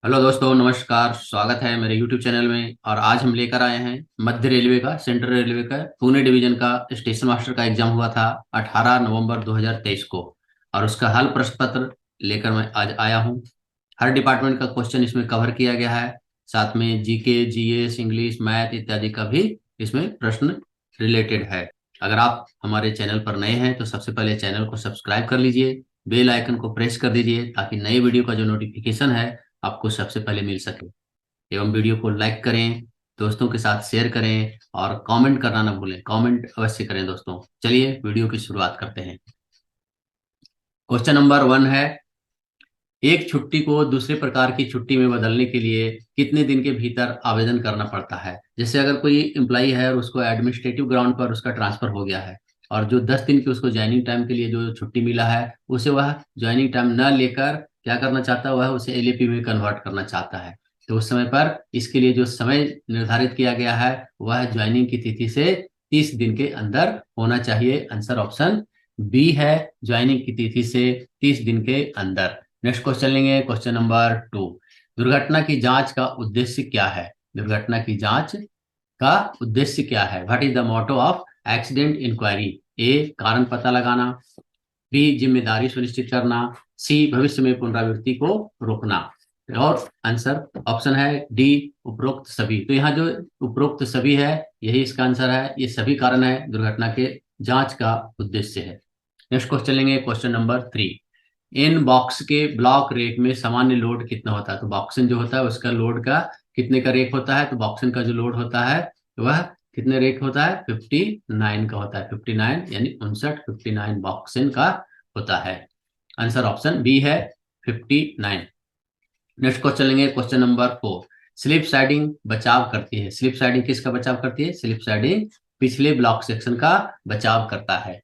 Hello दोस्तों, नमस्कार। स्वागत है मेरे यूट्यूब चैनल में। और आज हम लेकर आए हैं मध्य रेलवे का, सेंट्रल रेलवे का पुणे डिवीजन का स्टेशन मास्टर का एग्जाम हुआ था 18 नवंबर 2023 को। और उसका हल प्रश्न पत्र लेकर मैं आज आया हूँ। हर डिपार्टमेंट का क्वेश्चन इसमें कवर किया गया है। साथ में जीके, जीएस, इंग्लिश, मैथ इत्यादि का भी इसमें प्रश्न रिलेटेड है। अगर आप हमारे चैनल पर नए हैं तो सबसे पहले चैनल को सब्सक्राइब कर लीजिए, बेल आइकन को प्रेस कर दीजिए ताकि नई वीडियो का जो नोटिफिकेशन है आपको सबसे पहले मिल सके। एवं वीडियो को लाइक करें, दोस्तों के साथ शेयर करें और कमेंट करना ना भूलें। कमेंट अवश्य करें दोस्तों। चलिए वीडियो की शुरुआत करते हैं। क्वेश्चन नंबर 1 है, एक छुट्टी को दूसरे प्रकार की छुट्टी में बदलने के लिए कितने दिन के भीतर आवेदन करना पड़ता है। जैसे अगर कोई एम्प्लॉई है और उसको एडमिनिस्ट्रेटिव ग्राउंड पर उसका ट्रांसफर हो गया है और जो 10 दिन की उसको ज्वाइनिंग टाइम के लिए जो छुट्टी मिला है उसे वह ज्वाइनिंग टाइम न लेकर क्या करना चाहता है, वह उसे एलएपी में कन्वर्ट करना चाहता है। तो उस समय पर इसके लिए जो समय निर्धारित किया गया है वह ज्वाइनिंग की तिथि से 30 दिन के अंदर होना चाहिए। आंसर ऑप्शन बी है, ज्वाइनिंग की तिथि से 30 दिन के अंदर। नेक्स्ट क्वेश्चन लेंगे, क्वेश्चन नंबर 2। दुर्घटना की जांच का उद्देश्य क्या है। दुर्घटना की जांच का उद्देश्य क्या है। What is the motto of accident inquiry. A, कारण पता लगाना। बी, जिम्मेदारी सुनिश्चित करना। सी, भविष्य में पुनरावृत्ति को रोकना। और आंसर ऑप्शन है डी, उपरोक्त सभी। तो यहाँ जो उपरोक्त सभी है यही इसका आंसर है। ये सभी कारण है दुर्घटना के जांच का उद्देश्य है। नेक्स्ट क्वेश्चन लेंगे, क्वेश्चन नंबर 3। इन बॉक्स के ब्लॉक रेक में सामान्य लोड कितना होता है। तो बॉक्सन जो होता है उसका लोड का कितने का रेक होता है। तो बॉक्सन का जो लोड होता है वह कितने रेक होता है, 59 का होता है। 59 यानी 59 बॉक्सन का होता है। आंसर ऑप्शन बी है, 59। नेक्स्ट क्वेश्चन लेंगे, क्वेश्चन नंबर 4। स्लिप साइडिंग बचाव करती है। स्लिप साइडिंग किसका बचाव करती है। स्लिप साइडिंग पिछले ब्लॉक सेक्शन का बचाव करता है।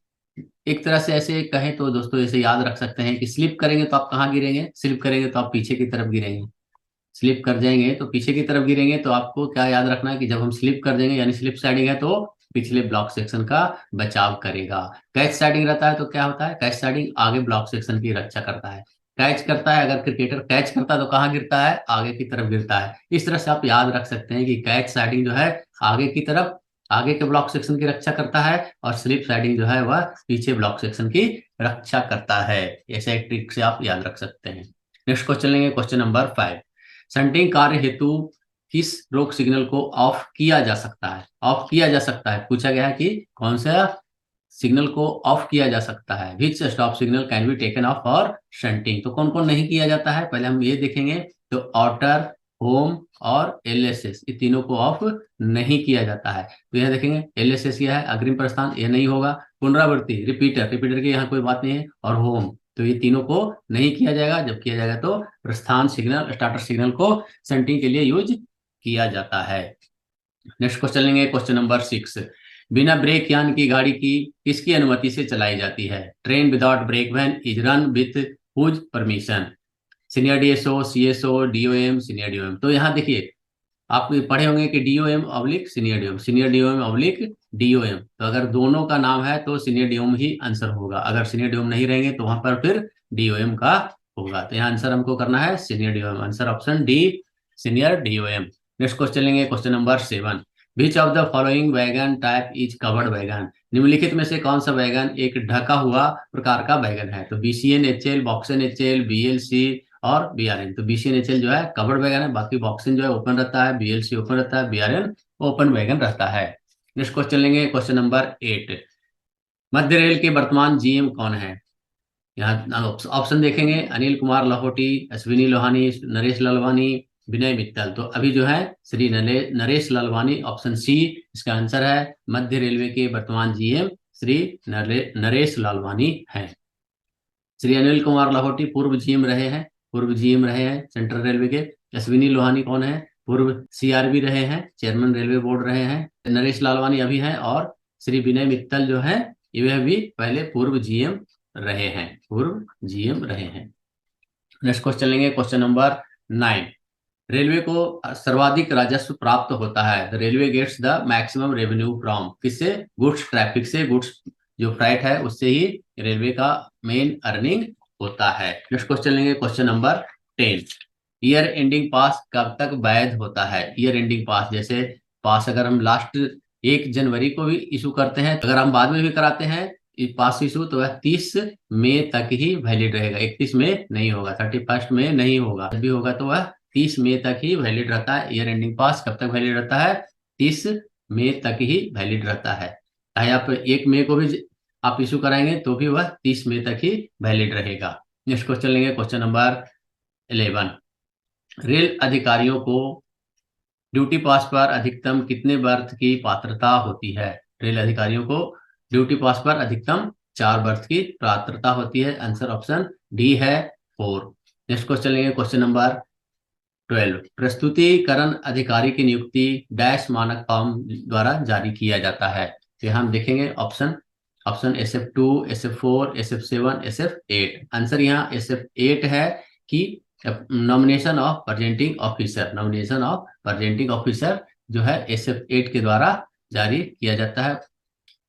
एक तरह से ऐसे कहें तो दोस्तों ऐसे याद रख सकते हैं कि स्लिप करेंगे तो आप कहाँ गिरेंगे। स्लिप करेंगे तो आप पीछे की तरफ गिरेंगे। स्लिप कर जाएंगे तो पीछे की तरफ गिरेंगे। तो आपको क्या याद रखना है कि जब हम स्लिप कर देंगे यानी स्लिप साइडिंग है तो पिछले ब्लॉक सेक्शन का बचाव करेगा। कैच साइडिंग रहता है तो क्या होता है, कैच साइडिंग आगे ब्लॉक सेक्शन की रक्षा करता है। कैच करता है, अगर क्रिकेटर कैच करता है तो कहाँ गिरता है, आगे की तरफ गिरता है। इस तरह से आप याद रख सकते हैं कि कैच साइडिंग जो है आगे की तरफ, आगे के ब्लॉक सेक्शन की रक्षा करता है और स्लिप साइडिंग जो है वह पीछे ब्लॉक सेक्शन की रक्षा करता है। ऐसे एक ट्रिक से आप याद रख सकते हैं। नेक्स्ट क्वेश्चन लेंगे, क्वेश्चन नंबर 5। शंटिंग कार्य हेतु किस रोक सिग्नल को ऑफ किया जा सकता है। ऑफ किया जा सकता है, पूछा गया है कि कौन सा सिग्नल को ऑफ किया जा सकता है। Which stop signal can be taken of for shunting. तो कौन कौन नहीं किया जाता है पहले हम ये देखेंगे। तो आउटर, होम और एलएसएस, ये तीनों को ऑफ नहीं किया जाता है। तो यह देखेंगे एलएसएस यह है अग्रिम प्रस्थान, यह नहीं होगा। पुनरावृत्ति, रिपीटर, रिपीटर की यहाँ कोई बात नहीं है। और होम, तो ये तीनों को नहीं किया जाएगा। जब किया जाएगा तो प्रस्थान सिग्नल, स्टार्टर सिग्नल को शंटिंग के लिए यूज किया जाता है। नेक्स्ट क्वेश्चन लेंगे, क्वेश्चन नंबर 6। बिना ब्रेक यान की गाड़ी की किसकी अनुमति से चलाई जाती है। Train without brake van is run with whose permission. Senior DSO, CSO, DOM, senior DOM. तो यहाँ देखिए आप पढ़े होंगे कि DOM oblique senior DOM, senior DOM oblique DOM. तो अगर दोनों का नाम है तो सीनियर डीओएम ही आंसर होगा। अगर सीनियर डीओएम नहीं रहेंगे तो वहां पर फिर डीओएम का होगा। तो यहाँ आंसर हमको करना है senior DOM. Answer option D, senior DOM. Next question लेंगे, question number 7। Which of the following wagon type is covered wagon. निम्नलिखित में से कौन सा वैगन एक ढका हुआ प्रकार का वैगन है। तो BCN HL, BOXN HL, BLC और बीआरएन। तो बीसीएनएचएल जो है कवर्ड वैगन है, बाकी बॉक्सिंग जो है ओपन रहता है, बीएलसी ओपन रहता है, बीआरएन ओपन वैगन रहता है। नेक्स्ट क्वेश्चन लेंगे, क्वेश्चन नंबर 8। मध्य रेल के वर्तमान जीएम कौन है। यहाँ ऑप्शन देखेंगे, अनिल कुमार लाहौटी, अश्विनी लोहानी, नरेश लालवानी, विनय मित्तल। तो अभी जो है श्री नरेश लालवानी, ऑप्शन सी इसका आंसर है। मध्य रेलवे के वर्तमान जीएम श्री नरेश लालवानी हैं। श्री अनिल कुमार लाहौटी पूर्व जीएम रहे हैं, पूर्व जीएम रहे हैं सेंट्रल रेलवे के। अश्विनी लोहानी कौन है, पूर्व सीआरबी रहे हैं, चेयरमैन रेलवे बोर्ड रहे हैं। नरेश लालवानी अभी हैं और श्री विनय मित्तल जो है ये भी पहले पूर्व जीएम रहे हैं, पूर्व जीएम रहे हैं। नेक्स्ट क्वेश्चन लेंगे, क्वेश्चन नंबर 9। रेलवे को सर्वाधिक राजस्व प्राप्त होता है। Railway gets the maximum revenue from, किससे, गुड्स ट्रैफिक से। गुड्स जो फ्राइट है उससे ही रेलवे का मेन अर्निंग होता है। नेक्स्ट क्वेश्चन लेंगे, question number 10। Year ending pass कब तक वैध होता है? ईयर एंडिंग पास, जैसे पास अगर हम लास्ट 1 जनवरी को भी इशू करते हैं, अगर हम बाद में भी कराते हैं पास इशू, तो वह 30 मई तक ही वैलिड रहेगा। 31 मई नहीं होगा, 31 मई नहीं होगा। जब भी होगा तो वह 30 मई तक ही वैलिड रहता है। ईयर एंडिंग पास कब तक वैलिड रहता है? 30 मई तक ही वैलिड रहता है। चाहे आप 1 मई को भी आप इशू कराएंगे तो भी वह 30 मई तक ही वैलिड रहेगा। नेक्स्ट क्वेश्चन लेंगे, क्वेश्चन नंबर 11। रेल अधिकारियों को ड्यूटी पास पर अधिकतम कितने बर्थ की पात्रता होती है? रेल अधिकारियों को ड्यूटी पास पर अधिकतम 4 बर्थ की पात्रता होती है। आंसर ऑप्शन डी है 4। नेक्स्ट क्वेश्चन लेंगे, क्वेश्चन नंबर 12। प्रस्तुतिकरण अधिकारी की नियुक्ति डैश मानक फॉर्म द्वारा जारी किया जाता है। तो यहाँ हम देखेंगे option option SF2, SF4, SF7, SF8। Answer यहाँ SF8 है कि nomination of presenting officer, nomination of presenting officer जो है SF8 के द्वारा जारी किया जाता है।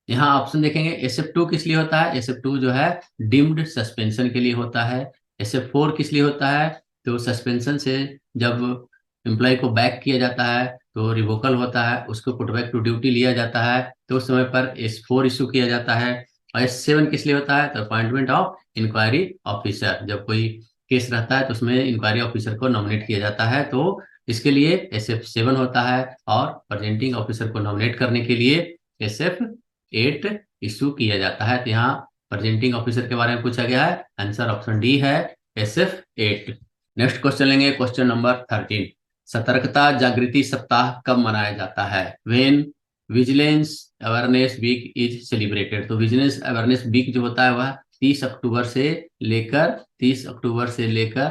यहाँ ऑप्शन देखेंगे SF2 किस लिए होता है? SF2 जो है डिम्ड सस्पेंशन के लिए होता है। SF4 किस लिए होता है? तो सस्पेंशन से जब एम्प्लॉय को बैक किया जाता है तो रिवोकल होता है, उसको पुट बैक टू ड्यूटी लिया जाता है, तो उस समय पर S4 इशू किया जाता है। और S7 किस लिए होता है? तो अपॉइंटमेंट ऑफ इंक्वायरी ऑफिसर, जब कोई केस रहता है तो उसमें इंक्वायरी ऑफिसर को नॉमिनेट किया जाता है, तो इसके लिए SF7 होता है। और प्रेजेंटिंग ऑफिसर को नॉमिनेट करने के लिए SF8 इशू किया जाता है। तो यहाँ प्रेजेंटिंग ऑफिसर के बारे में पूछा गया है, आंसर ऑप्शन डी है SF8। नेक्स्ट क्वेश्चन लेंगे, क्वेश्चन नंबर 13। सतर्कता जागृति सप्ताह कब मनाया जाता है? When vigilance awareness week is celebrated. तो विजिलेंस अवेयरनेस वीक जो होता है वह 30 अक्टूबर से लेकर 30 अक्टूबर से लेकर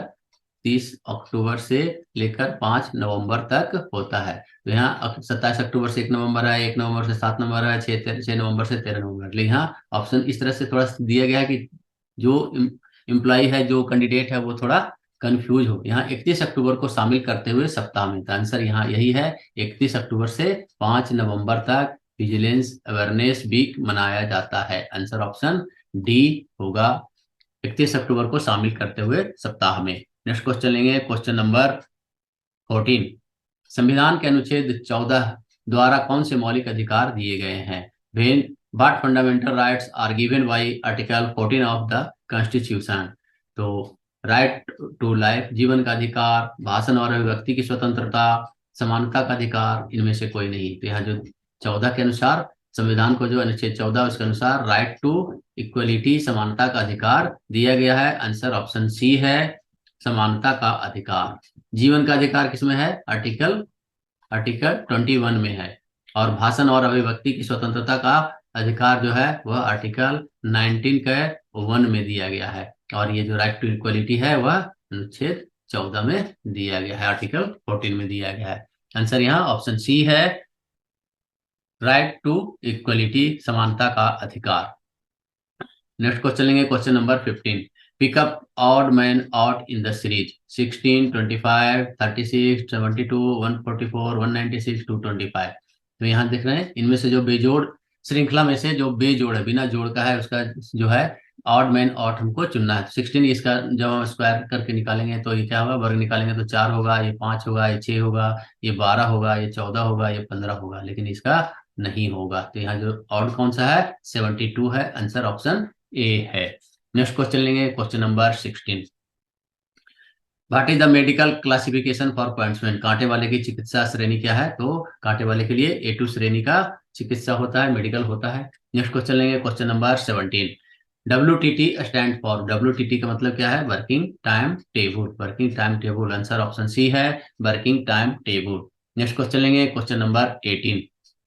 30 अक्टूबर से लेकर 5 नवंबर तक होता है। तो यहाँ 27 अक्टूबर से 1 नवंबर है, 1 नवंबर से 7 नवंबर है, 6 नवंबर से 13 नवंबर। लेकिन यहाँ ऑप्शन इस तरह से थोड़ा सा दिया गया है कि जो एम्प्लॉय है, जो कैंडिडेट है, वो थोड़ा कंफ्यूज हो। यहाँ 31 अक्टूबर को शामिल करते हुए सप्ताह में, तो आंसर यहाँ यही है, 31 अक्टूबर से 5 नवंबर तक विजिलेंस अवेयरनेस वीक मनाया जाता है। आंसर ऑप्शन डी होगा, 31 अक्टूबर को शामिल करते हुए सप्ताह में। नेक्स्ट क्वेश्चन लेंगे, क्वेश्चन नंबर 14। संविधान के अनुच्छेद 14 द्वारा कौन से मौलिक अधिकार दिए गए हैं? When what fundamental rights are given by article 14 of the constitution. तो राइट टू लाइफ, जीवन का अधिकार, भाषण और अभिव्यक्ति की स्वतंत्रता, समानता का अधिकार, इनमें से कोई नहीं। तो यहाँ जो 14 के अनुसार, संविधान को जो अनुच्छेद 14 उसके अनुसार राइट टू इक्वलिटी, समानता का अधिकार दिया गया है। आंसर ऑप्शन सी है, समानता का अधिकार। जीवन का अधिकार किसमें है? आर्टिकल 21 में है। और भाषण और अभिव्यक्ति की स्वतंत्रता का अधिकार जो है वह आर्टिकल 19 के 1 में दिया गया है। और ये जो राइट टू इक्वलिटी है वह अनुच्छेद 14 में दिया गया है, आर्टिकल 14 में दिया गया है। आंसर यहाँ ऑप्शन सी है, राइट टू इक्वलिटी, समानता का अधिकार। नेक्स्ट क्वेश्चन लेंगे, question number 15। Pickup odd man out in the series 16, 25, 36, 72, 144, 196, 225। तो यहाँ देख रहे हैं, इनमें से जो बेजोड़ श्रृंखला में से जो बेजोड़ है, बिना जोड़ का है, उसका जो है ऑड मैन आउट हमको चुनना है। 16 इसका जब हम स्क्वायर करके निकालेंगे तो ये क्या होगा? वर्ग निकालेंगे तो 4 होगा, ये 5 होगा, ये 6 होगा, ये 12 होगा, ये 14 होगा, ये 15 होगा, लेकिन इसका नहीं होगा। तो यहाँ जो ऑड कौन सा है? 72 है। आंसर ऑप्शन ए है। नेक्स्ट क्वेश्चन लेंगे, question number 16। What is the medical classification for pointsman. कांटे वाले की चिकित्सा श्रेणी क्या है? तो कांटे वाले के लिए A2 श्रेणी का चिकित्सा होता है, मेडिकल होता है। नेक्स्ट क्वेश्चन लेंगे, question number 17। WTT stand for, WTT का मतलब क्या है? Working time table, working time table. Answer option C है, working time table. Next question लेंगे, क्वेश्चन नंबर 18।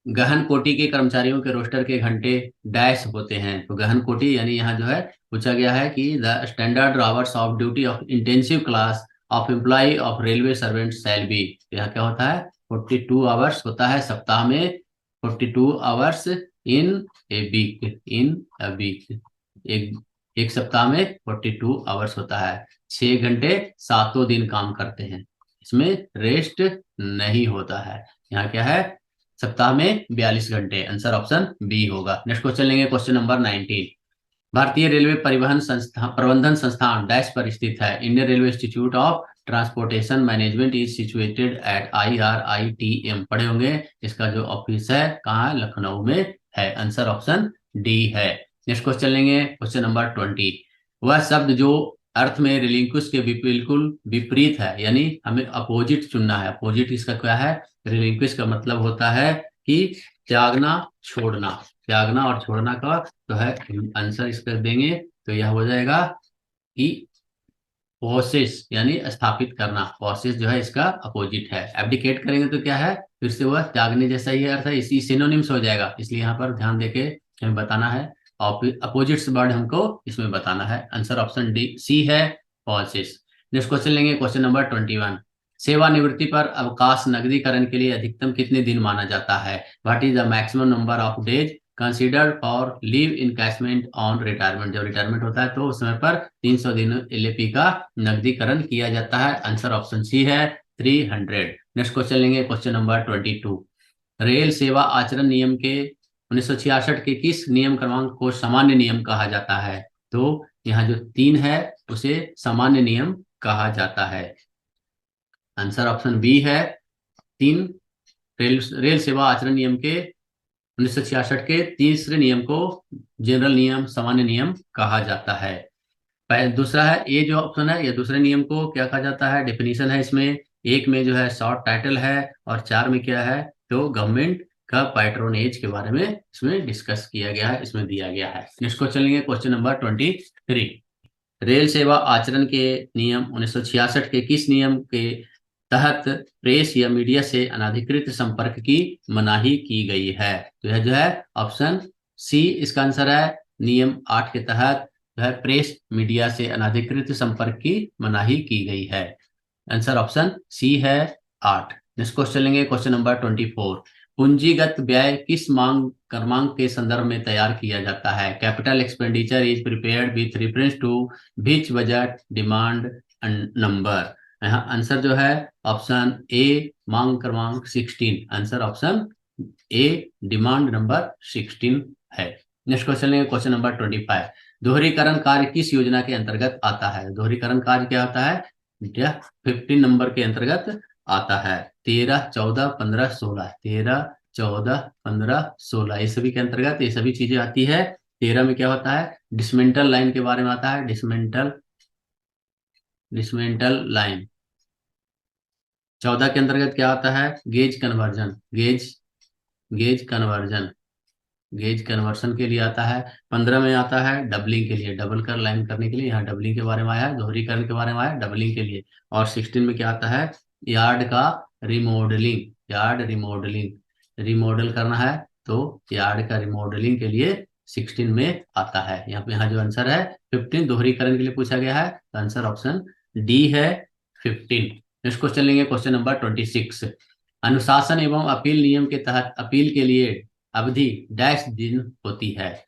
गहन कोटि के कर्मचारियों के रोस्टर के घंटे डैश होते हैं। तो गहन कोटि यानी यहाँ जो है पूछा गया है कि the standard hours of duty of intensive class of employ of railway servant shall be. यहाँ क्या होता है? 42 आवर्स होता है सप्ताह में, 42 hours in a week, in a week. एक सप्ताह में 42 आवर्स होता है। 6 घंटे 7 दिन काम करते हैं, इसमें रेस्ट नहीं होता है। यहाँ क्या है? सप्ताह में 42 घंटे। आंसर ऑप्शन बी होगा। नेक्स्ट क्वेश्चन लेंगे, क्वेश्चन नंबर 19। भारतीय रेलवे परिवहन संस्थान प्रबंधन संस्थान डैश पर स्थित है। Indian railway institute of transportation management is situated at IRITM, पढ़े होंगे। इसका जो ऑफिस है कहाँ है, लखनऊ में है। आंसर ऑप्शन डी है। नेक्स्ट क्वेश्चन लेंगे, क्वेश्चन नंबर 20। वह शब्द जो अर्थ में रिलिंक्विश के बिल्कुल विपरीत है, यानी हमें अपोजिट चुनना है। अपोजिट इसका क्या है, रिलिंक्विश का मतलब होता है कि त्यागना, छोड़ना। त्यागना और छोड़ना का तो है आंसर इसका देंगे तो यह हो जाएगा कि पोसेस, यानी स्थापित करना। पोसेस जो है इसका अपोजिट है। एब्डिकेट करेंगे तो क्या है, फिर से वह त्यागने जैसा ही अर्थ है, इसी सिनोनिम्स हो जाएगा। इसलिए यहाँ पर ध्यान देके हमें बताना है, अपोजिट्स वर्ड हमको इसमें बताना है। आंसर ऑप्शन डी सी है, पोसेस। नेक्स्ट क्वेश्चन लेंगे, क्वेश्चन नंबर 21। सेवानिवृत्ति पर अवकाश नकदीकरण के लिए अधिकतम कितने दिन माना जाता है? What is the maximum number of days considered for leave encashment on retirement? जब रिटायरमेंट होता है तो उस समय पर 300 दिन LAP का नकदीकरण किया जाता है। आंसर ऑप्शन सी है, 300। नेक्स्ट क्वेश्चन लेंगे, क्वेश्चन नंबर 22। रेल सेवा आचरण नियम के 1966 के किस नियम क्रमांक को सामान्य नियम कहा जाता है? तो यहाँ जो 3 है उसे सामान्य नियम कहा जाता है। आंसर ऑप्शन बी है 3। रेल सेवा आचरण नियम के 1966 के तीसरे नियम को जनरल नियम, सामान्य नियम कहा जाता है। दूसरा है ये जो ऑप्शन है, ये दूसरे नियम को क्या कहा जाता है, डेफिनेशन है इसमें। एक में जो है शॉर्ट टाइटल है और 4 में क्या है, तो गवर्नमेंट का पैट्रोनेज के बारे में इसमें डिस्कस किया गया है, इसमें दिया गया है। नेक्स्ट क्वेश्चन लेंगे, क्वेश्चन नंबर 23। रेल सेवा आचरण के नियम 1966 के किस नियम के तहत प्रेस या मीडिया से अनधिकृत संपर्क की मनाही की गई है? तो यह जो है ऑप्शन सी इसका आंसर है। नियम 8 के तहत जो है प्रेस मीडिया से अनधिकृत संपर्क की मनाही की गई है। आंसर ऑप्शन सी है 8। नेक्स्ट क्वेश्चन लेंगे, क्वेश्चन नंबर 24। पूंजीगत व्यय किस मांग क्रमांक के संदर्भ में तैयार किया जाता है? Capital expenditure is prepared with reference to which budget demand number? यहाँ आंसर जो है ऑप्शन ए, मांग क्रमांक 16। Answer option A, demand number 16 है। नेक्स्ट क्वेश्चन लेंगे, क्वेश्चन नंबर 25। दोहरीकरण कार्य किस योजना के अंतर्गत आता है? दोहरीकरण कार्य क्या होता है, 15 नंबर के अंतर्गत आता है। 13, 14, 15, 16, 13, 14, 15, 16 ये सभी के अंतर्गत ये सभी चीजें आती है। 13 में क्या होता है, डिसमेंटल लाइन के बारे में आता है, डिसमेंटल लाइन। 14 के अंतर्गत क्या आता है, गेज कन्वर्जन, गेज कन्वर्शन के लिए आता है। 15 में आता है डबलिंग के लिए, डबल कर लाइन करने के लिए, यहाँ डबलिंग के बारे में आया है, दोहरीकरण के बारे में आया, डबलिंग के लिए। और 16 में क्या आता है, यार्ड का रिमॉडलिंग, रिमॉडल करना है तो यार्ड का रिमॉडलिंग के लिए 16 में आता है। यहाँ जो आंसर है 15 दोहरीकरण के लिए पूछा गया है, तो आंसर ऑप्शन डी है 15। नेक्स्ट क्वेश्चन लेंगे, क्वेश्चन नंबर 26। अनुशासन एवं अपील नियम के तहत अपील के लिए अवधि डैश दिन होती है?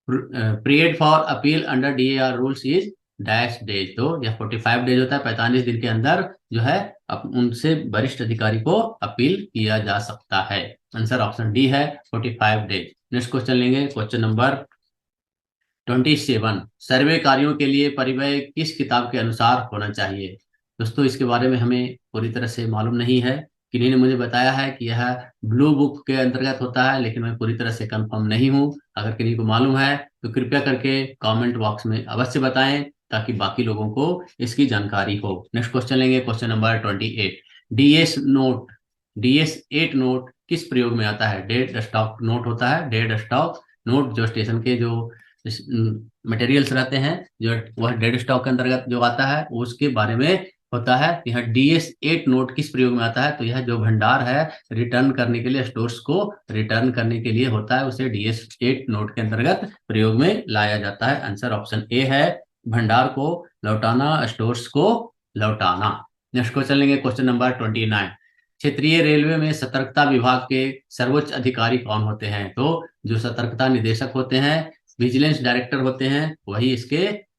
Period for appeal under DAR rules is dash days. तो यह 45 डेज होता है, 45 दिन के अंदर जो है उनसे वरिष्ठ अधिकारी को अपील किया जा सकता है। आंसर ऑप्शन डी है 45 डेज। नेक्स्ट क्वेश्चन लेंगे, क्वेश्चन नंबर 27। सर्वे कार्यों के लिए परिव्यय किस किताब के अनुसार होना चाहिए? दोस्तों इसके बारे में हमें पूरी तरह से मालूम नहीं है। किन्हीं ने मुझे बताया है कि यह ब्लू बुक के अंतर्गत होता है, लेकिन मैं पूरी तरह से कंफर्म नहीं हूं। अगर किन्हीं को मालूम है तो कृपया करके कमेंट बॉक्स में अवश्य बताएं, ताकि बाकी लोगों को इसकी जानकारी हो। नेक्स्ट क्वेश्चन लेंगे, क्वेश्चन नंबर 28। DS8 नोट किस प्रयोग में आता है? डेड स्टॉक नोट होता है, डेड स्टॉक नोट जो स्टेशन के जो मटेरियल्स रहते हैं, जो वह डेड स्टॉक के अंतर्गत जो आता है उसके बारे में होता है। यह DS8 नोट किस प्रयोग में आता है? तो यह जो भंडार है रिटर्न करने के लिए, स्टोर्स को रिटर्न करने के लिए होता है, उसे DS8 नोट के अंतर्गत प्रयोग में लाया जाता है। आंसर ऑप्शन ए है, भंडार को लौटाना, स्टोर्स को लौटाना। नेक्स्ट क्वेश्चन लेंगे, क्वेश्चन नंबर 29। क्षेत्रीय रेलवे में सतर्कता विभाग के सर्वोच्च अधिकारी कौन होते हैं? तो जो सतर्कता निदेशक होते हैं, विजिलेंस डायरेक्टर होते हैं, वही इसके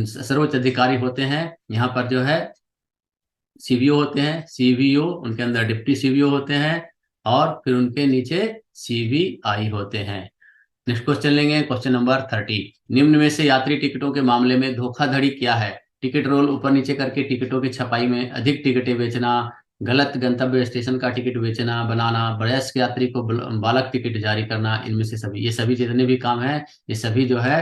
सर्वोच्च अधिकारी होते हैं। यहाँ पर जो है CBO होते हैं, CBO उनके अंदर डिप्टी CBO होते हैं, और फिर उनके नीचे CBI होते हैं। नेक्स्ट क्वेश्चन लेंगे, क्वेश्चन नंबर 30। निम्न में से यात्री टिकटों के मामले में धोखाधड़ी क्या है? टिकट रोल ऊपर नीचे करके टिकटों की छपाई में अधिक टिकटें बेचना, गलत गंतव्य स्टेशन का टिकट बेचना बनाना, वयस्क यात्री को बालक टिकट जारी करना, इनमें से सभी, ये सभी जितने भी काम है, ये सभी जो है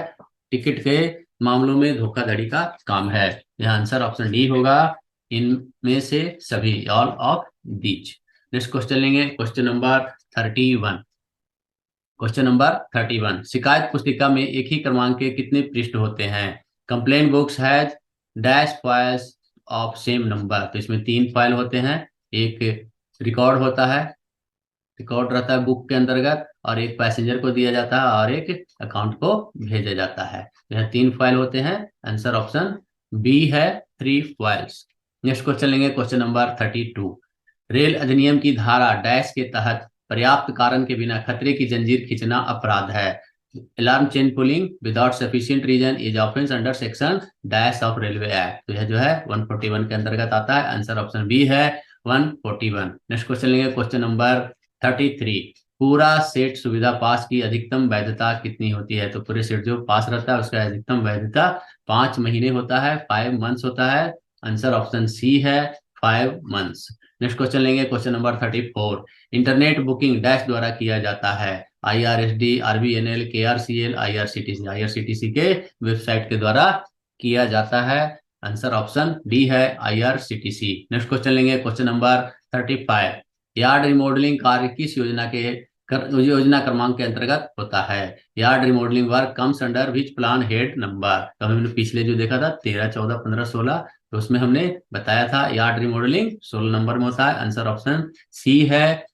टिकट के मामलों में धोखाधड़ी का काम है। यह आंसर ऑप्शन डी होगा, इनमें से सभी, all of these. Next question लेंगे, क्वेश्चन नंबर 31। क्वेश्चन नंबर 31, शिकायत पुस्तिका में एक ही क्रमांक के कितने पृष्ठ होते हैं? Complain books has dash files of same number. तो इसमें 3 फाइल होते हैं, एक रिकॉर्ड होता है, रिकॉर्ड रहता है बुक के अंतर्गत, और एक पैसेंजर को दिया जाता है और एक अकाउंट को भेजा जाता है। यह 3 फाइल होते हैं, आंसर ऑप्शन बी है, 3 फाइल्स। नेक्स्ट क्वेश्चन लेंगे, क्वेश्चन नंबर 32। रेल अधिनियम की धारा डैश के तहत पर्याप्त कारण के बिना खतरे की जंजीर खींचना अपराध है। Alarm chain pulling without sufficient reason is offence under section dash of railway act. तो यह जो है 141 के अंतर्गत आता है, आंसर ऑप्शन बी है, 141। नेक्स्ट क्वेश्चन लेंगे, क्वेश्चन नंबर 33। पूरा सेट सुविधा पास की अधिकतम वैधता कितनी होती है? तो पूरे सेट जो पास रहता है उसका अधिकतम वैधता 5 महीने होता है, 5 मंथ्स होता है, आंसर ऑप्शन सी है, 5 मंथ्स। नेक्स्ट क्वेश्चन लेंगे, question number 34। Internet booking dash द्वारा किया जाता है? IRSD, RVNL, KRCL, IRCTC। IRCTC के वेबसाइट के द्वारा किया जाता है, आंसर ऑप्शन डी है, IRCTC। नेक्स्ट क्वेश्चन लेंगे, क्वेश्चन नंबर 35। यार्ड रिमॉडलिंग कार्य किस योजना क्रमांक के अंतर्गत होता है? Yard remodelling work comes under which plan head number? तो हमने पिछले जो देखा था 13, 14, 15, 16, तो उसमें हमने बताया था यार्ड रिमॉडलिंग 16 नंबर में होता है, आंसर ऑप्शन सी है,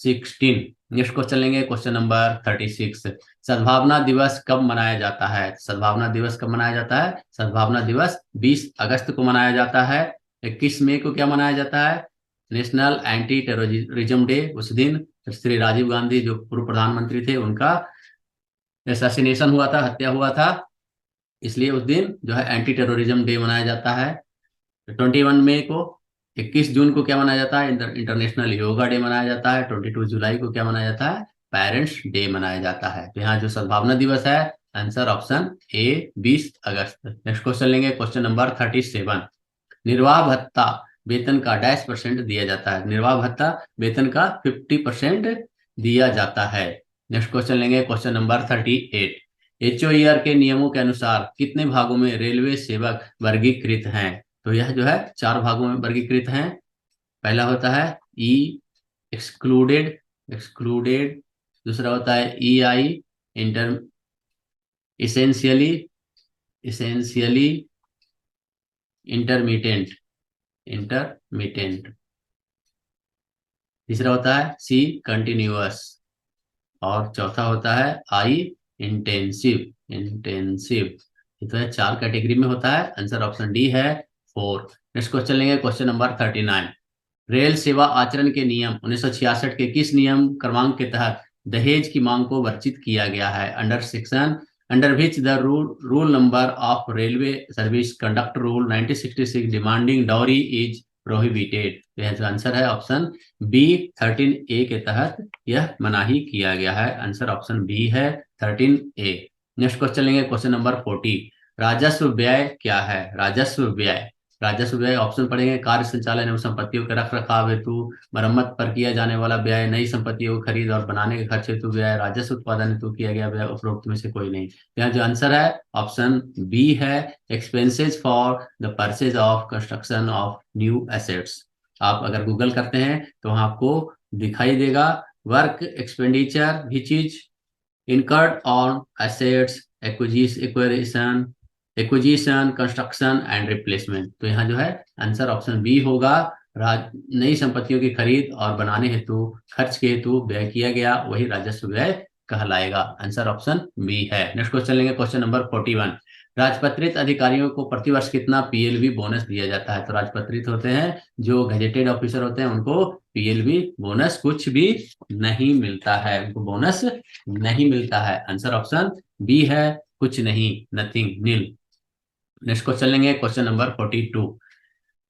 16। नेक्स्ट क्वेश्चन लेंगे, क्वेश्चन नंबर 36। सद्भावना दिवस कब मनाया जाता है? सद्भावना दिवस कब मनाया जाता है? सद्भावना दिवस 20 अगस्त को मनाया जाता है। 21 मई को क्या मनाया जाता है? National anti terrorism day. उस दिन श्री राजीव गांधी जो पूर्व प्रधानमंत्री थे उनका असैसिनेशन हुआ था, हत्या हुआ था, इसलिए उस दिन जो है एंटी टेररिज्म डे मनाया जाता है। 21 मई को, 21 जून को क्या मनाया जाता है? इंटरनेशनल योगा डे मनाया जाता है। 22 जुलाई को क्या मनाया जाता है? पेरेंट्स डे मनाया जाता है। तो यहाँ जो सद्भावना दिवस है, आंसर ऑप्शन ए, 20 अगस्त। नेक्स्ट क्वेश्चन लेंगे, क्वेश्चन नंबर 37। निर्वाह भत्ता वेतन का डैश % दिया जाता है? निर्वाह भत्ता वेतन का 50% दिया जाता है। नेक्स्ट क्वेश्चन लेंगे, क्वेश्चन नंबर 38। HOER के नियमों के अनुसार कितने भागों में रेलवे सेवक वर्गीकृत हैं? तो यह जो है 4 भागों में वर्गीकृत हैं। पहला होता है ई, एक्सक्लूडेड, एक्सक्लूडेड। दूसरा होता है EI, inter, essentially, essentially, intermediate, intermediate. तीसरा होता है C, कंटिन्यूअस, और चौथा होता है I, इंटेंसिव, इंटेंसिव। ये तो है 4 कैटेगरी में होता है, आंसर ऑप्शन डी है, 4। नेक्स्ट क्वेश्चन लेंगे, क्वेश्चन नंबर 39। रेल सेवा आचरण के नियम 1966 के किस नियम क्रमांक के तहत दहेज की मांग को वर्जित किया गया है? Under which the rule number of railway service conduct rule 1966 demanding dowry is prohibited. यह जो आंसर है ऑप्शन बी, 13A के तहत यह मनाही किया गया है, आंसर ऑप्शन बी है, 13A। नेक्स्ट क्वेश्चन लेंगे, क्वेश्चन नंबर 40। राजस्व व्यय क्या है? राजस्व व्यय, राजस्व व्यय ऑप्शन पढ़ेंगे, कार्य संचालन एवं संपत्तियों के रख रखाव हेतु, मरम्मत पर किया जाने वाला व्यय, नई संपत्तियों को खरीद और बनाने के खर्च हेतु व्यय, राजस्व उत्पादन हेतु किया गया व्यय, उपरोक्त में से कोई नहीं। यहाँ जो आंसर है ऑप्शन बी है, expenses for the purchase of construction of new assets. आप अगर गूगल करते हैं तो वहां आपको दिखाई देगा work expenditure which is incurred on assets acquisition, construction and replacement. तो यहाँ जो है आंसर ऑप्शन बी होगा, नई संपत्तियों की खरीद और बनाने हेतु खर्च के हेतु व्यय किया गया वही राजस्व व्यय कहलाएगा, आंसर ऑप्शन बी है। नेक्स्ट क्वेश्चन लेंगे, क्वेश्चन नंबर 41। राजपत्रित अधिकारियों को प्रतिवर्ष कितना PLV बोनस दिया जाता है? तो राजपत्रित होते हैं जो गजेटेड ऑफिसर होते हैं उनको PLV बोनस कुछ भी नहीं मिलता है, उनको बोनस नहीं मिलता है, आंसर ऑप्शन बी है, कुछ नहीं, नथिंग, नील। नेक्स्ट क्वेश्चन लेंगे, question number 42।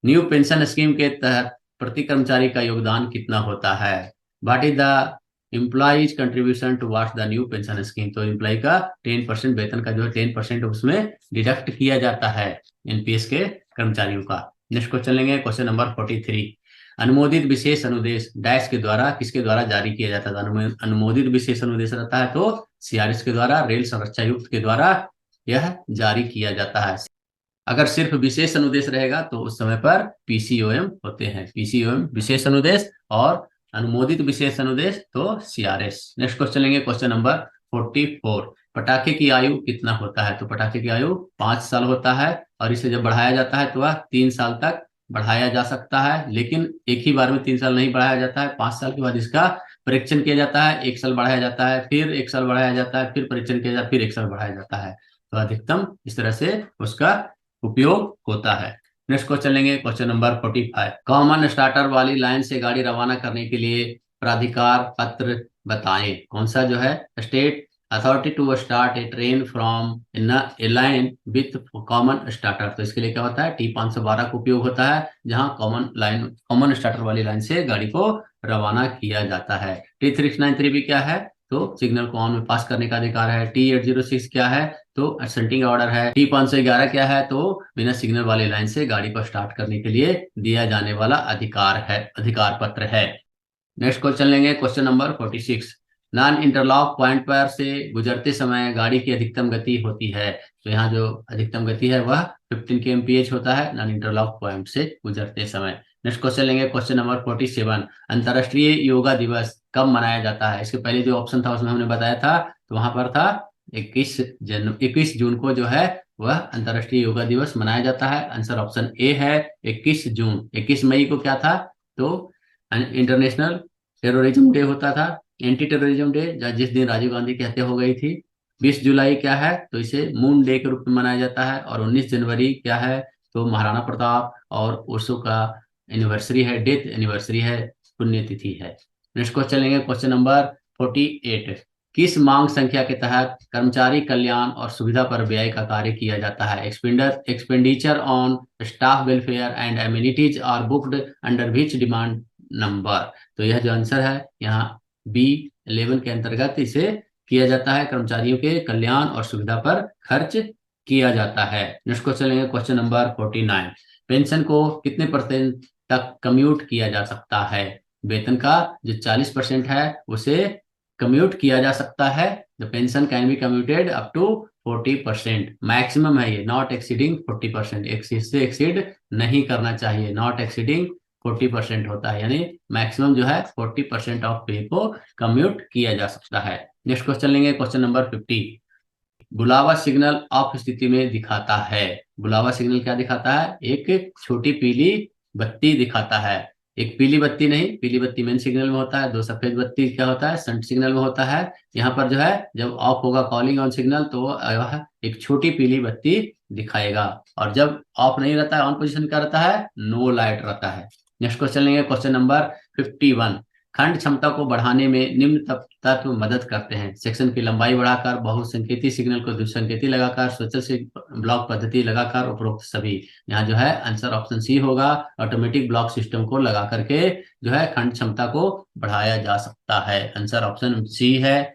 New pension scheme के तहत प्रति कर्मचारी का योगदान कितना होता है? What is the employees contribution to what the new pension scheme? तो एम्प्लॉय का 10% वेतन का जो है 10% उसमें डिडक्ट किया जाता है। एनपीएस के कर्मचारियों का। नेक्स्ट क्वेश्चन लेंगे, क्वेश्चन नंबर 43। अनुमोदित विशेष अनुदेश डैश के द्वारा किसके द्वारा जारी किया जाता था? अनुमोदित विशेष अनुदेश रहता है तो सीआरएस के द्वारा, रेल संरक्षायुक्त के द्वारा यह जारी किया जाता है। अगर सिर्फ विशेष अनुदेश रहेगा तो उस समय पर पीसीओएम होते हैं, पीसीओएम विशेष अनुदेश, और अनुमोदित विशेष अनुदेश तो सीआरएस। नेक्स्ट क्वेश्चन लेंगे, क्वेश्चन नंबर 44। पटाखे की आयु कितना होता है? तो पटाखे की आयु 5 साल होता है, और इसे जब बढ़ाया जाता है तो वह 3 साल तक बढ़ाया जा सकता है, लेकिन एक ही बार में 3 साल नहीं बढ़ाया जाता है। 5 साल के बाद इसका परीक्षण किया जाता है, 1 साल बढ़ाया जाता है, फिर 1 साल बढ़ाया जाता है, फिर परीक्षण किया जाता है, फिर 1 साल बढ़ाया जाता है। तो अधिकतम इस तरह से उसका उपयोग होता है। नेक्स्ट क्वेश्चन लेंगे, क्वेश्चन नंबर 45। कॉमन स्टार्टर वाली लाइन से गाड़ी रवाना करने के लिए प्राधिकार पत्र बताएं। कौन सा जो है? State authority to start a train from a line with common starter. तो इसके लिए क्या होता है? T512 का उपयोग होता है, जहां कॉमन स्टार्टर वाली लाइन से गाड़ी को रवाना किया जाता है। T693 भी क्या है? तो सिग्नल को ऑन में पास करने का अधिकार है। T806 क्या है? तो असेंटिंग ऑर्डर है। T511 क्या है? तो बिना सिग्नल वाली लाइन से गाड़ी को स्टार्ट करने के लिए दिया जाने वाला अधिकार है, अधिकार पत्र है। नेक्स्ट क्वेश्चन लेंगे, question number 46। Non interlock point पर से गुजरते समय गाड़ी की अधिकतम गति होती है। तो यहाँ जो अधिकतम गति है वह 15 kmph होता है नॉन इंटरलॉक पॉइंट से गुजरते समय। नेक्स्ट क्वेश्चन लेंगे, क्वेश्चन नंबर 47। अंतर्राष्ट्रीय योगा दिवस कब मनाया जाता है? इसके पहले जो ऑप्शन था उसमें हमने बताया था, तो वहां पर था 21 जून को जो है वह अंतर्राष्ट्रीय योगा दिवस मनाया जाता है। आंसर ऑप्शन ए है 21 जून। 21 मई को क्या था? तो इंटरनेशनल टेररिज्म डे होता था, एंटी टेररिज्म डे, जिस दिन राजीव गांधी की हत्या हो गई थी। 20 जुलाई क्या है? तो इसे मून डे के रूप में मनाया जाता है। और 19 जनवरी क्या है? तो महाराणा प्रताप और ओशो का एनिवर्सरी है, डेथ एनिवर्सरी है, पुण्यतिथि है। नेक्स्ट क्वेश्चन लेंगे, क्वेश्चन नंबर 48। किस मांग संख्या के तहत कर्मचारी कल्याण और सुविधा पर व्यय का कार्य किया जाता है? Expenditure on staff welfare and amenities are booked under which demand number? तो यह जो आंसर है यहाँ B11 के अंतर्गत इसे किया जाता है, कर्मचारियों के कल्याण और सुविधा पर खर्च किया जाता है। नेक्स्ट क्वेश्चन लेंगे, क्वेश्चन नंबर 49। पेंशन को कितने % तक कम्यूट किया जा सकता है? वेतन का जो 40% है उसे कम्यूट किया जा सकता है। The pension can be commuted up to 40%। Maximum है ये, नॉट एक्सीडिंग 40%। इससे एक्सीड नहीं करना चाहिए, नॉट एक्सीडिंग 40% होता है, यानी मैक्सिमम जो है 40% ऑफ पे को कम्यूट किया जा सकता है। नेक्स्ट क्वेश्चन लेंगे, क्वेश्चन नंबर 50। बुलावा सिग्नल ऑफ स्थिति में दिखाता है। बुलावा सिग्नल क्या दिखाता है? एक छोटी पीली बत्ती दिखाता है। एक पीली बत्ती नहीं, पीली बत्ती मेन सिग्नल में होता है, 2 सफेद बत्ती क्या होता है? शंट सिग्नल में होता है। यहाँ पर जो है जब ऑफ होगा कॉलिंग ऑन सिग्नल तो वह एक छोटी पीली बत्ती दिखाएगा, और जब ऑफ नहीं रहता है, ऑन पोजिशन क्या रहता है? नो लाइट रहता है। नेक्स्ट क्वेश्चन लेंगे, क्वेश्चन नंबर 51। खंड क्षमता को बढ़ाने में निम्न तत्व मदद करते हैं। सेक्शन की लंबाई बढ़ाकर, बहुसंकेती सिग्नल को द्विसंकेती लगाकर, स्वचालित से ब्लॉक पद्धति लगाकर, उपरोक्त सभी। यहाँ जो है आंसर ऑप्शन सी होगा। ऑटोमेटिक ब्लॉक सिस्टम को लगा करके जो है खंड क्षमता को बढ़ाया जा सकता है। आंसर ऑप्शन सी है,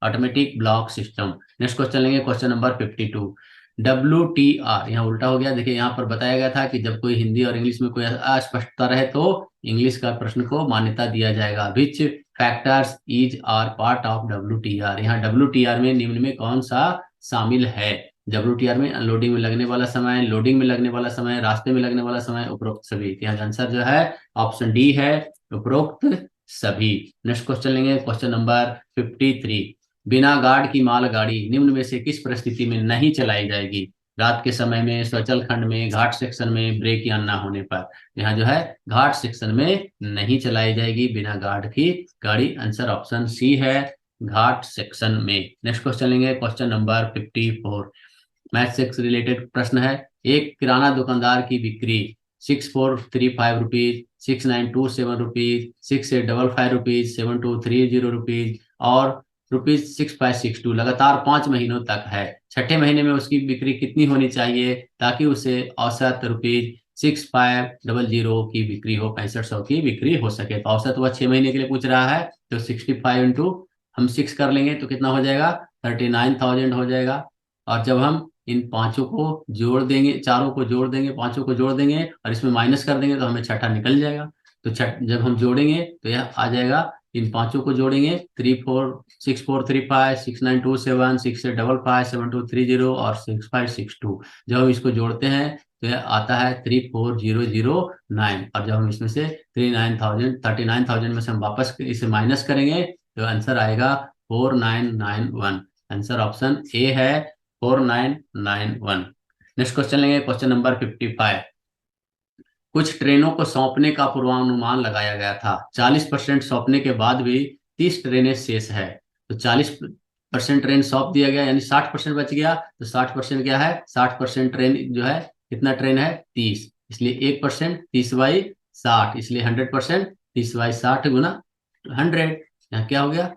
automatic block system. Next question लेंगे, क्वेश्चन नंबर 52। WTR यहाँ उल्टा हो गया। देखिए यहाँ पर बताया गया था कि जब कोई हिंदी और इंग्लिश में कोई अस्पष्टता रहे तो इंग्लिश का प्रश्न को मान्यता दिया जाएगा। Which factors is are part of WTR? यहाँ WTR में निम्न में कौन सा शामिल है? WTR में अनलोडिंग में लगने वाला समय, लोडिंग में लगने वाला समय, रास्ते में लगने वाला समय, उपरोक्त सभी। यहाँ आंसर जो है ऑप्शन डी है, उपरोक्त सभी। नेक्स्ट क्वेश्चन लेंगे, क्वेश्चन नंबर 53। बिना गार्ड की मालगाड़ी निम्न में से किस परिस्थिति में नहीं चलाई जाएगी? रात के समय में, स्वचल खंड में, घाट सेक्शन में, ब्रेक या न होने पर। यहाँ जो है घाट सेक्शन में नहीं चलाई जाएगी बिना गार्ड की गाड़ी। आंसर ऑप्शन सी है, घाट सेक्शन में। नेक्स्ट क्वेश्चन लेंगे, क्वेश्चन नंबर 54। मैथ से रिलेटेड प्रश्न है। एक किराना दुकानदार की बिक्री 6435 रुपीज, 6927 रुपीज, 6855 रुपीज, 7230 रुपीज और ₹6562 लगातार 5 महीनों तक है। छठे महीने में उसकी बिक्री कितनी होनी चाहिए ताकि उसे औसत ₹6500 की बिक्री हो, 6500 की बिक्री हो सके? तो औसत वह 6 महीने के लिए पूछ रहा है, तो 65 इंटू हम 6 कर लेंगे तो कितना हो जाएगा? 39,000 हो जाएगा। और जब हम इन पांचों को जोड़ देंगे, चारों को जोड़ देंगे, पांचों को जोड़ देंगे और इसमें माइनस कर देंगे तो हमें छठा निकल जाएगा। तो जब हम जोड़ेंगे तो यह आ जाएगा, इन पांचों को जोड़ेंगे 34656927 68557230 और 6562। जब हम इसको जोड़ते हैं तो यह आता है 34009। और जब हम इसमें से 39,000 में से हम वापस इसे माइनस करेंगे तो आंसर आएगा 4991। आंसर ऑप्शन ए है 4991। नेक्स्ट क्वेश्चन लेंगे, क्वेश्चन नंबर 55। कुछ ट्रेनों को सौंपने का पूर्वानुमान लगाया गया था, 40% सौंपने के बाद भी 30 ट्रेनें शेष है। तो 40% ट्रेन सौंप दिया गया यानी 60% बच गया। तो 60% क्या है, 60% ट्रेन जो है कितना ट्रेन है 30, इसलिए 1% 30/60, इसलिए 100% 30/60 गुना 100। यहाँ क्या हो गया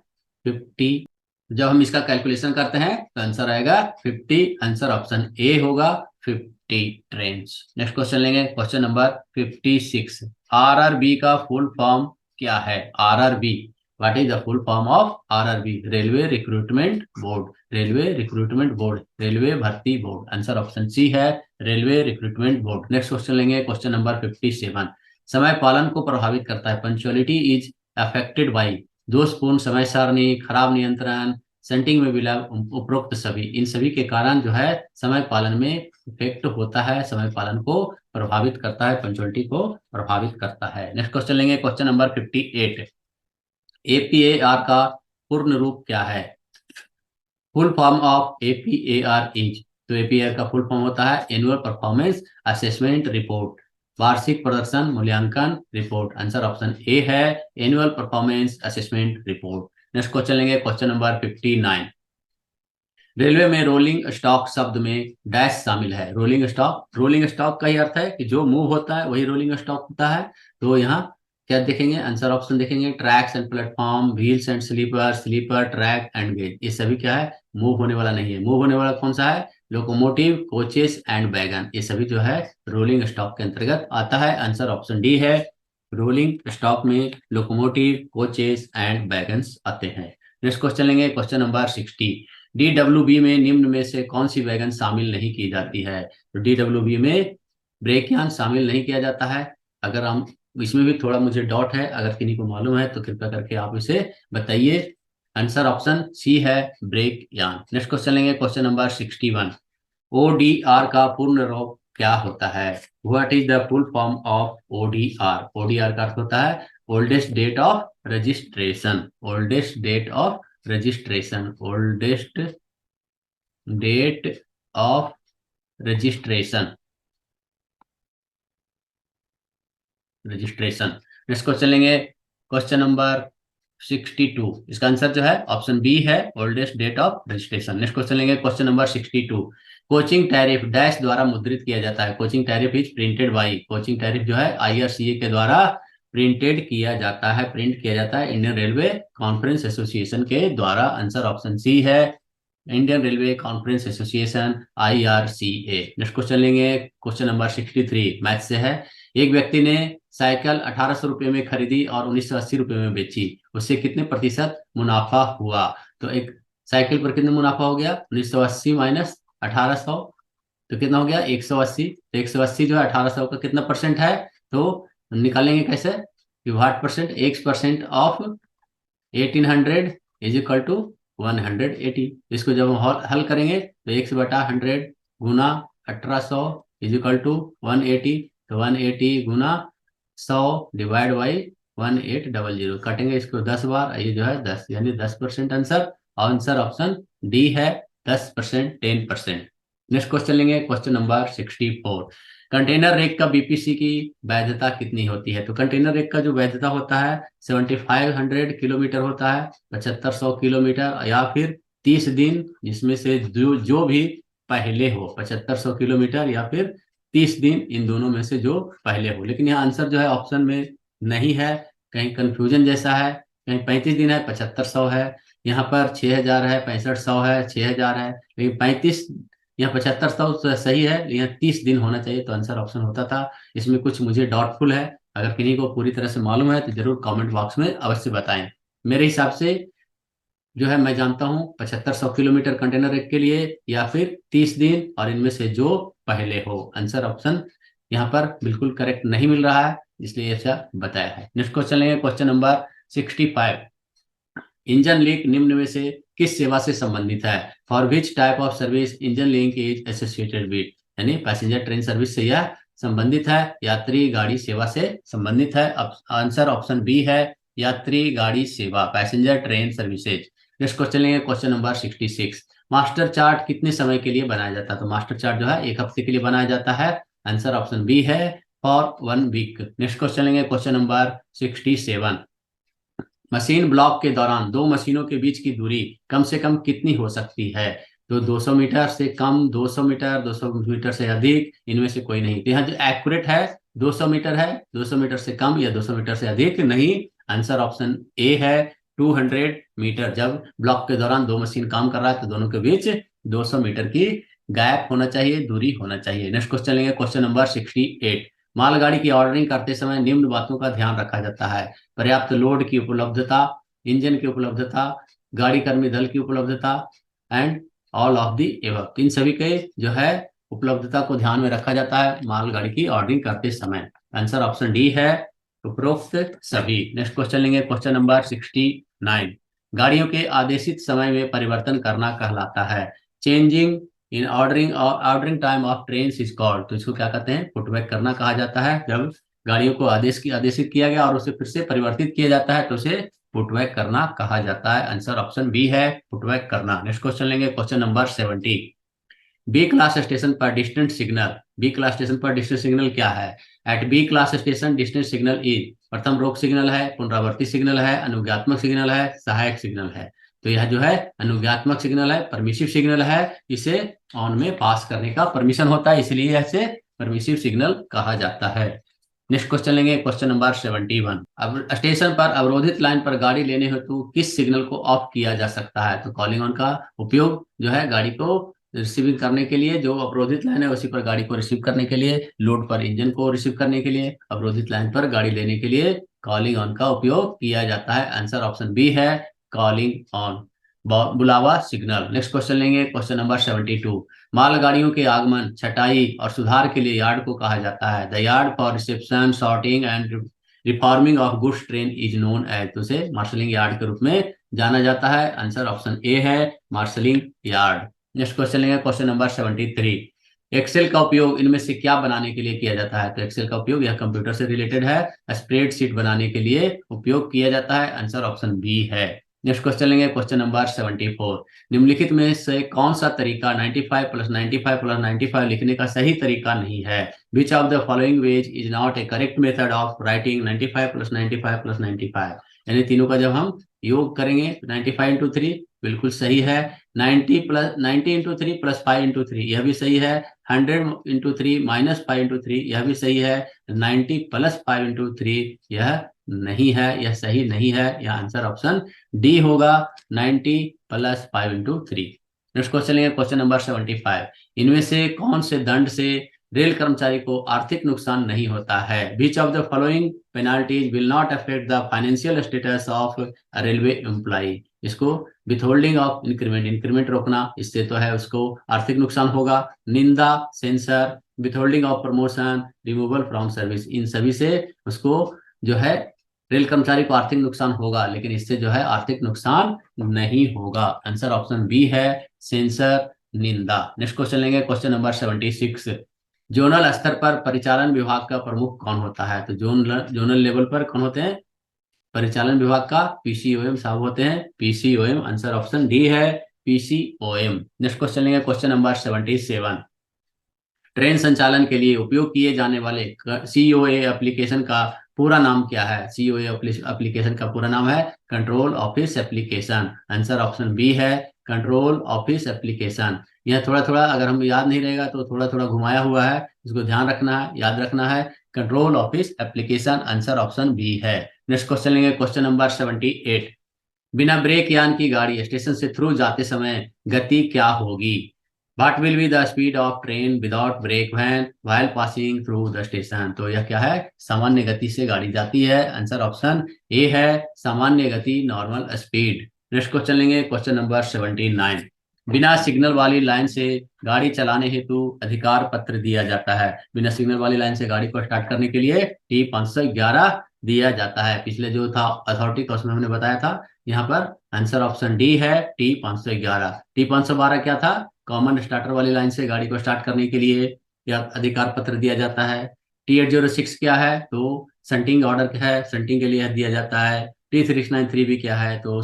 50। जब हम इसका कैलकुलेशन करते हैं तो आंसर आएगा 50। आंसर ऑप्शन ए होगा 50 ट्रेन। नेक्स्ट क्वेश्चन लेंगे, क्वेश्चन नंबर 56। आरआरबी का फुल फॉर्म क्या है? RRB, what is the full form of RRB? Railway recruitment board, railway recruitment board, railway भर्ती बोर्ड। आंसर ऑप्शन सी है railway recruitment board. Next question लेंगे, question number 57। समय पालन को प्रभावित करता है, पंक्चुअलिटी इज अफेक्टेड बाई, दोषपूर्ण समय सारणी, खराब नियंत्रण, सेंटिंग में विलंब, उपरोक्त सभी। इन सभी के कारण जो है समय पालन में इफेक्ट होता है, समय पालन को प्रभावित करता है, पंक्चुअलिटी को प्रभावित करता है। नेक्स्ट क्वेश्चन लेंगे, क्वेश्चन नंबर 58। एपीएआर का पूर्ण रूप क्या है? Full form of APAR is, तो एपीएआर का फुल फॉर्म होता है एनुअल परफॉर्मेंस असेसमेंट रिपोर्ट, वार्षिक प्रदर्शन मूल्यांकन रिपोर्ट। आंसर ऑप्शन ए है annual performance assessment report. Next question लेंगे, क्वेश्चन नंबर 59। रेलवे में रोलिंग स्टॉक शब्द में डैश शामिल है। रोलिंग स्टॉक, रोलिंग स्टॉक का ही अर्थ है कि जो मूव होता है वही रोलिंग स्टॉक होता है। तो यहाँ क्या देखेंगे, आंसर ऑप्शन देखेंगे tracks and platform, wheels and sleeper, sleeper, track and gauge. ये सभी क्या है, मूव होने वाला नहीं है। मूव होने वाला कौन सा है, लोकोमोटिव, कोचेस एंड वैगन। ये सभी जो है रोलिंग स्टॉक के अंतर्गत आता है। आंसर ऑप्शन डी है, रोलिंग स्टॉक में लोकोमोटिव, कोचेस एंड वैगन्स आते हैं। नेक्स्ट क्वेश्चन लेंगे, क्वेश्चन नंबर 60। डीडब्ल्यूबी में निम्न में से कौन सी वैगन शामिल नहीं की जाती है? तो डीडब्ल्यूबी में ब्रेकयान शामिल नहीं किया जाता है। अगर हम इसमें भी थोड़ा मुझे डाउट है, अगर किन्हीं को मालूम है तो कृपया करके आप इसे बताइए। आंसर ऑप्शन सी है ब्रेकयान। नेक्स्ट क्वेश्चन लेंगे, क्वेश्चन नंबर 61। ओडीआर का पूर्ण रूप क्या होता है? What is the full form of ODR? ODR का अर्थ होता है oldest date of registration, oldest date of registration, oldest date of registration, registration. Next question लेंगे, क्वेश्चन नंबर 62। इसका आंसर जो है ऑप्शन बी है oldest date of registration. Next question लेंगे, question number 62। Coaching tariff dash द्वारा मुद्रित किया जाता है। Coaching tariff is printed by, coaching tariff जो है आईआरसीए के द्वारा प्रिंटेड किया जाता है, प्रिंट किया जाता है इंडियन रेलवे कॉन्फ्रेंस एसोसिएशन के द्वारा। आंसर ऑप्शन सी है Indian railway conference association, IRCA. Next question लेंगे, क्वेश्चन नंबर 63 मैथ से है। एक व्यक्ति ने साइकिल 1800 रुपये में खरीदी और 1980 रुपये में बेची, उससे कितने प्रतिशत मुनाफा हुआ? तो एक साइकिल पर कितना मुनाफा हो गया, 1980 माइनस 1800, तो कितना हो गया 180। तो 180 जो है 1800 का कितना परसेंट है, तो निकालेंगे कैसे कि what percent, x% of 1800 is equal to 180। इसको जब हम हल करेंगे तो x/100 Guna 1800 is equal to 180। तो 180 गुना 100 डिवाइड बाई 1800, काटेंगे इसको 10 बार, ये जो है 10 यानी 10% आंसर। आंसर ऑप्शन डी है 10%, 10%। नेक्स्ट क्वेश्चन लेंगे, क्वेश्चन नंबर 64। कंटेनर रेक का बीपीसी की वैधता कितनी होती है? तो कंटेनर रेक का जो वैधता होता है 7500 किलोमीटर होता है, 7500 किलोमीटर, या फिर 30 दिन, जिसमें से जो भी पहले हो, 7500 किलोमीटर या फिर 30 दिन, इन दोनों में से जो पहले हो। लेकिन यहाँ आंसर जो है ऑप्शन में नहीं है, कहीं कंफ्यूजन जैसा है, कहीं 35 दिन है 7500 है, यहाँ पर 6000 है 6500 है, 6000 है, लेकिन 35 यहाँ 7500 तो सही है, यहाँ 30 दिन होना चाहिए, तो आंसर ऑप्शन होता था। इसमें कुछ मुझे डाउटफुल है, अगर किन्हीं को पूरी तरह से मालूम है तो जरूर कमेंट बॉक्स में अवश्य बताएं। मेरे हिसाब से जो है मैं जानता हूँ 7500 किलोमीटर कंटेनर एक के लिए, या फिर 30 दिन, और इनमें से जो पहले हो। आंसर ऑप्शन यहाँ पर बिल्कुल करेक्ट नहीं मिल रहा है, इसलिए ऐसा बताया है। नेक्स्ट क्वेश्चन लेंगे, क्वेश्चन नंबर 65। इंजन लीक निम्न में से किस सेवा से संबंधित है? For which type of service engine leak is associated with? यानी पैसेंजर ट्रेन सर्विस से यह संबंधित है, यात्री गाड़ी सेवा से संबंधित है। आंसर ऑप्शन बी है, यात्री गाड़ी सेवा, passenger train services. Next question लेंगे, क्वेश्चन नंबर 66। मास्टर चार्ट कितने समय के लिए बनाया जाता है? तो मास्टर चार्ट जो है 1 हफ्ते के लिए बनाया जाता है। आंसर ऑप्शन बी है, फॉर 1 वीक। नेक्स्ट क्वेश्चन लेंगे, क्वेश्चन नंबर 67। मशीन ब्लॉक के दौरान दो मशीनों के बीच की दूरी कम से कम कितनी हो सकती है? तो 200 मीटर से कम, 200 मीटर, 200 मीटर से अधिक, इनमें से कोई नहीं। तो यहाँ जो एक्यूरेट है 200 मीटर है, 200 मीटर से कम या 200 मीटर से अधिक नहीं। आंसर ऑप्शन ए है, 200 मीटर। जब ब्लॉक के दौरान दो मशीन काम कर रहा है तो दोनों के बीच 200 मीटर की गैप होना चाहिए, दूरी होना चाहिए। नेक्स्ट क्वेश्चन लेंगे, क्वेश्चन नंबर 68। मालगाड़ी की ऑर्डरिंग करते समय निम्न बातों का ध्यान रखा जाता है? पर्याप्त लोड की उपलब्धता, इंजन की उपलब्धता, गाड़ी कर्मी दल की उपलब्धता, and all of the above. इन सभी के जो है उपलब्धता को ध्यान में रखा जाता है मालगाड़ी की ऑर्डरिंग करते समय। आंसर ऑप्शन डी है, उपरोक्त सभी। नेक्स्ट क्वेश्चन लेंगे, क्वेश्चन नंबर 69। गाड़ियों के आदेशित समय में परिवर्तन करना कहलाता है? चेंजिंग इन ऑर्डरिंग और ordering time of train is called. तो इसको क्या कहते हैं? पुटबैक करना कहा जाता है। जब गाड़ियों को आदेशित किया गया और उसे फिर से परिवर्तित किया जाता है तो उसे पुटबैक करना कहा जाता है। आंसर ऑप्शन बी है, पुटबैक करना। नेक्स्ट क्वेश्चन लेंगे, question number 70। B class station पर distance signal, B class station पर डिस्टेंस सिग्नल क्या है? At B class station distance signal is, प्रथम रोक सिग्नल है, पुनरावर्ती सिग्नल है, अनुज्ञात्मक सिग्नल है, सहायक सिग्नल है। तो यह जो है अनुज्ञात्मक सिग्नल है, परमिसिव सिग्नल है। इसे ऑन में पास करने का परमिशन होता है, इसलिए इसे परमिसिव सिग्नल कहा जाता है। नेक्स्ट क्वेश्चन लेंगे, क्वेश्चन नंबर 71। अब स्टेशन पर अवरोधित लाइन पर गाड़ी लेने हेतु किस सिग्नल को ऑफ किया जा सकता है? तो कॉलिंग ऑन का उपयोग जो है गाड़ी को रिसीविंग करने के लिए, जो अवरोधित लाइन है उसी पर गाड़ी को रिसीव करने के लिए, लोड पर इंजन को रिसीव करने के लिए, अवरोधित लाइन पर गाड़ी लेने के लिए कॉलिंग ऑन का उपयोग किया जाता है। आंसर ऑप्शन बी है, कॉलिंग ऑन, बुलावा सिग्नल। नेक्स्ट क्वेश्चन लेंगे, क्वेश्चन नंबर 72। मालगाड़ियों के आगमन, छटाई और सुधार के लिए यार्ड को कहा जाता है? The yard for reception, sorting and reforming of goods train is known as. तो उसे मार्शलिंग यार्ड के रूप में जाना जाता है। आंसर ऑप्शन ए है, मार्शलिंग यार्ड। नेक्स्ट क्वेश्चन लेंगे, क्वेश्चन नंबर 73। एक्सेल का उपयोग इनमें से क्या बनाने के लिए किया जाता है? तो एक्सेल का उपयोग, यह कंप्यूटर से रिलेटेड है, स्प्रेडशीट बनाने के लिए उपयोग किया जाता है। आंसर ऑप्शन बी है। नेक्स्ट क्वेश्चन लेंगे, क्वेश्चन नंबर 74। निम्नलिखित में से कौन सा तरीका 95 + 95 + 95 लिखने का सही तरीका नहीं है? विच of the following veg is not A correct method of writing 95 + 95 + 95? यानी तीनों का जब हम योग करेंगे 95 × 3 बिल्कुल सही है, 90 × 3 + 5 × 3 यह भी सही है, 100 × 3 - 5 × 3 यह भी सही है, 90 + 5 × 3 यह नहीं है, यह सही नहीं है। यह आंसर ऑप्शन डी होगा, 90 + 5 × 3। नेक्स्ट क्वेश्चन लेंगे, क्वेश्चन नंबर 75। इनमें से कौन से दंड से रेल कर्मचारी को आर्थिक नुकसान नहीं होता है? विच of the following penalties will not affect the financial status of railway employee? इसको विथहोल्डिंग ऑफ इंक्रीमेंट, इंक्रीमेंट रोकना, इससे तो है उसको आर्थिक नुकसान होगा। निंदा, censure, withholding of promotion, removal from service, इन सभी से उसको जो है रेल कर्मचारी को आर्थिक नुकसान होगा, लेकिन इससे जो है आर्थिक नुकसान नहीं होगा। आंसर ऑप्शन बी है, सेंसर, निंदा। नेक्स्ट क्वेश्चन लेंगे, क्वेश्चन नंबर 76। जोनल स्तर पर परिचालन विभाग का प्रमुख कौन होता है? तो जोनल लेवल पर कौन होते हैं? परिचालन विभाग का पीसीओएम साहब होते हैं, पीसीओएम। आंसर ऑप्शन डी है, पीसीओएम। नेक्स्ट क्वेश्चन लेंगे, क्वेश्चन नंबर 77। ट्रेन संचालन के लिए उपयोग किए जाने वाले सीओए एप्लीकेशन का पूरा नाम क्या है? सीओए एप्लीकेशन का पूरा नाम है control office application. Answer option B है, कंट्रोल ऑफिस एप्लीकेशन। यह थोड़ा थोड़ा अगर हम याद नहीं रहेगा तो थोड़ा थोड़ा घुमाया हुआ है, इसको ध्यान रखना है, याद रखना है, control office application. Answer option B है। नेक्स्ट क्वेश्चन लेंगे, क्वेश्चन नंबर 78। बिना ब्रेक यान की गाड़ी स्टेशन से थ्रू जाते समय गति क्या होगी? What will be the speed of train without brake van while passing through the station? तो यह क्या है? सामान्य गति से गाड़ी जाती है। आंसर ऑप्शन ए है, सामान्य गति, नॉर्मल स्पीड। नेक्स्ट क्वेश्चन लेंगे, क्वेश्चन नंबर 79। बिना सिग्नल वाली लाइन से गाड़ी चलाने हेतु अधिकार पत्र दिया जाता है। बिना सिग्नल वाली लाइन से गाड़ी को स्टार्ट करने के लिए टी 511 दिया जाता है। पिछले जो था अथॉरिटी का उसमें हमने बताया था, यहाँ पर आंसर ऑप्शन डी है टी 511। टी 512 क्या था? कॉमन स्टार्टर वाली लाइन से गाड़ी को स्टार्ट करने के लिए या अधिकार पत्र दिया जाता है। टी 806 क्या है? तो संटिंग ऑर्डर है, संटिंग के लिए दिया जाता है। टी 693 भी क्या है? तो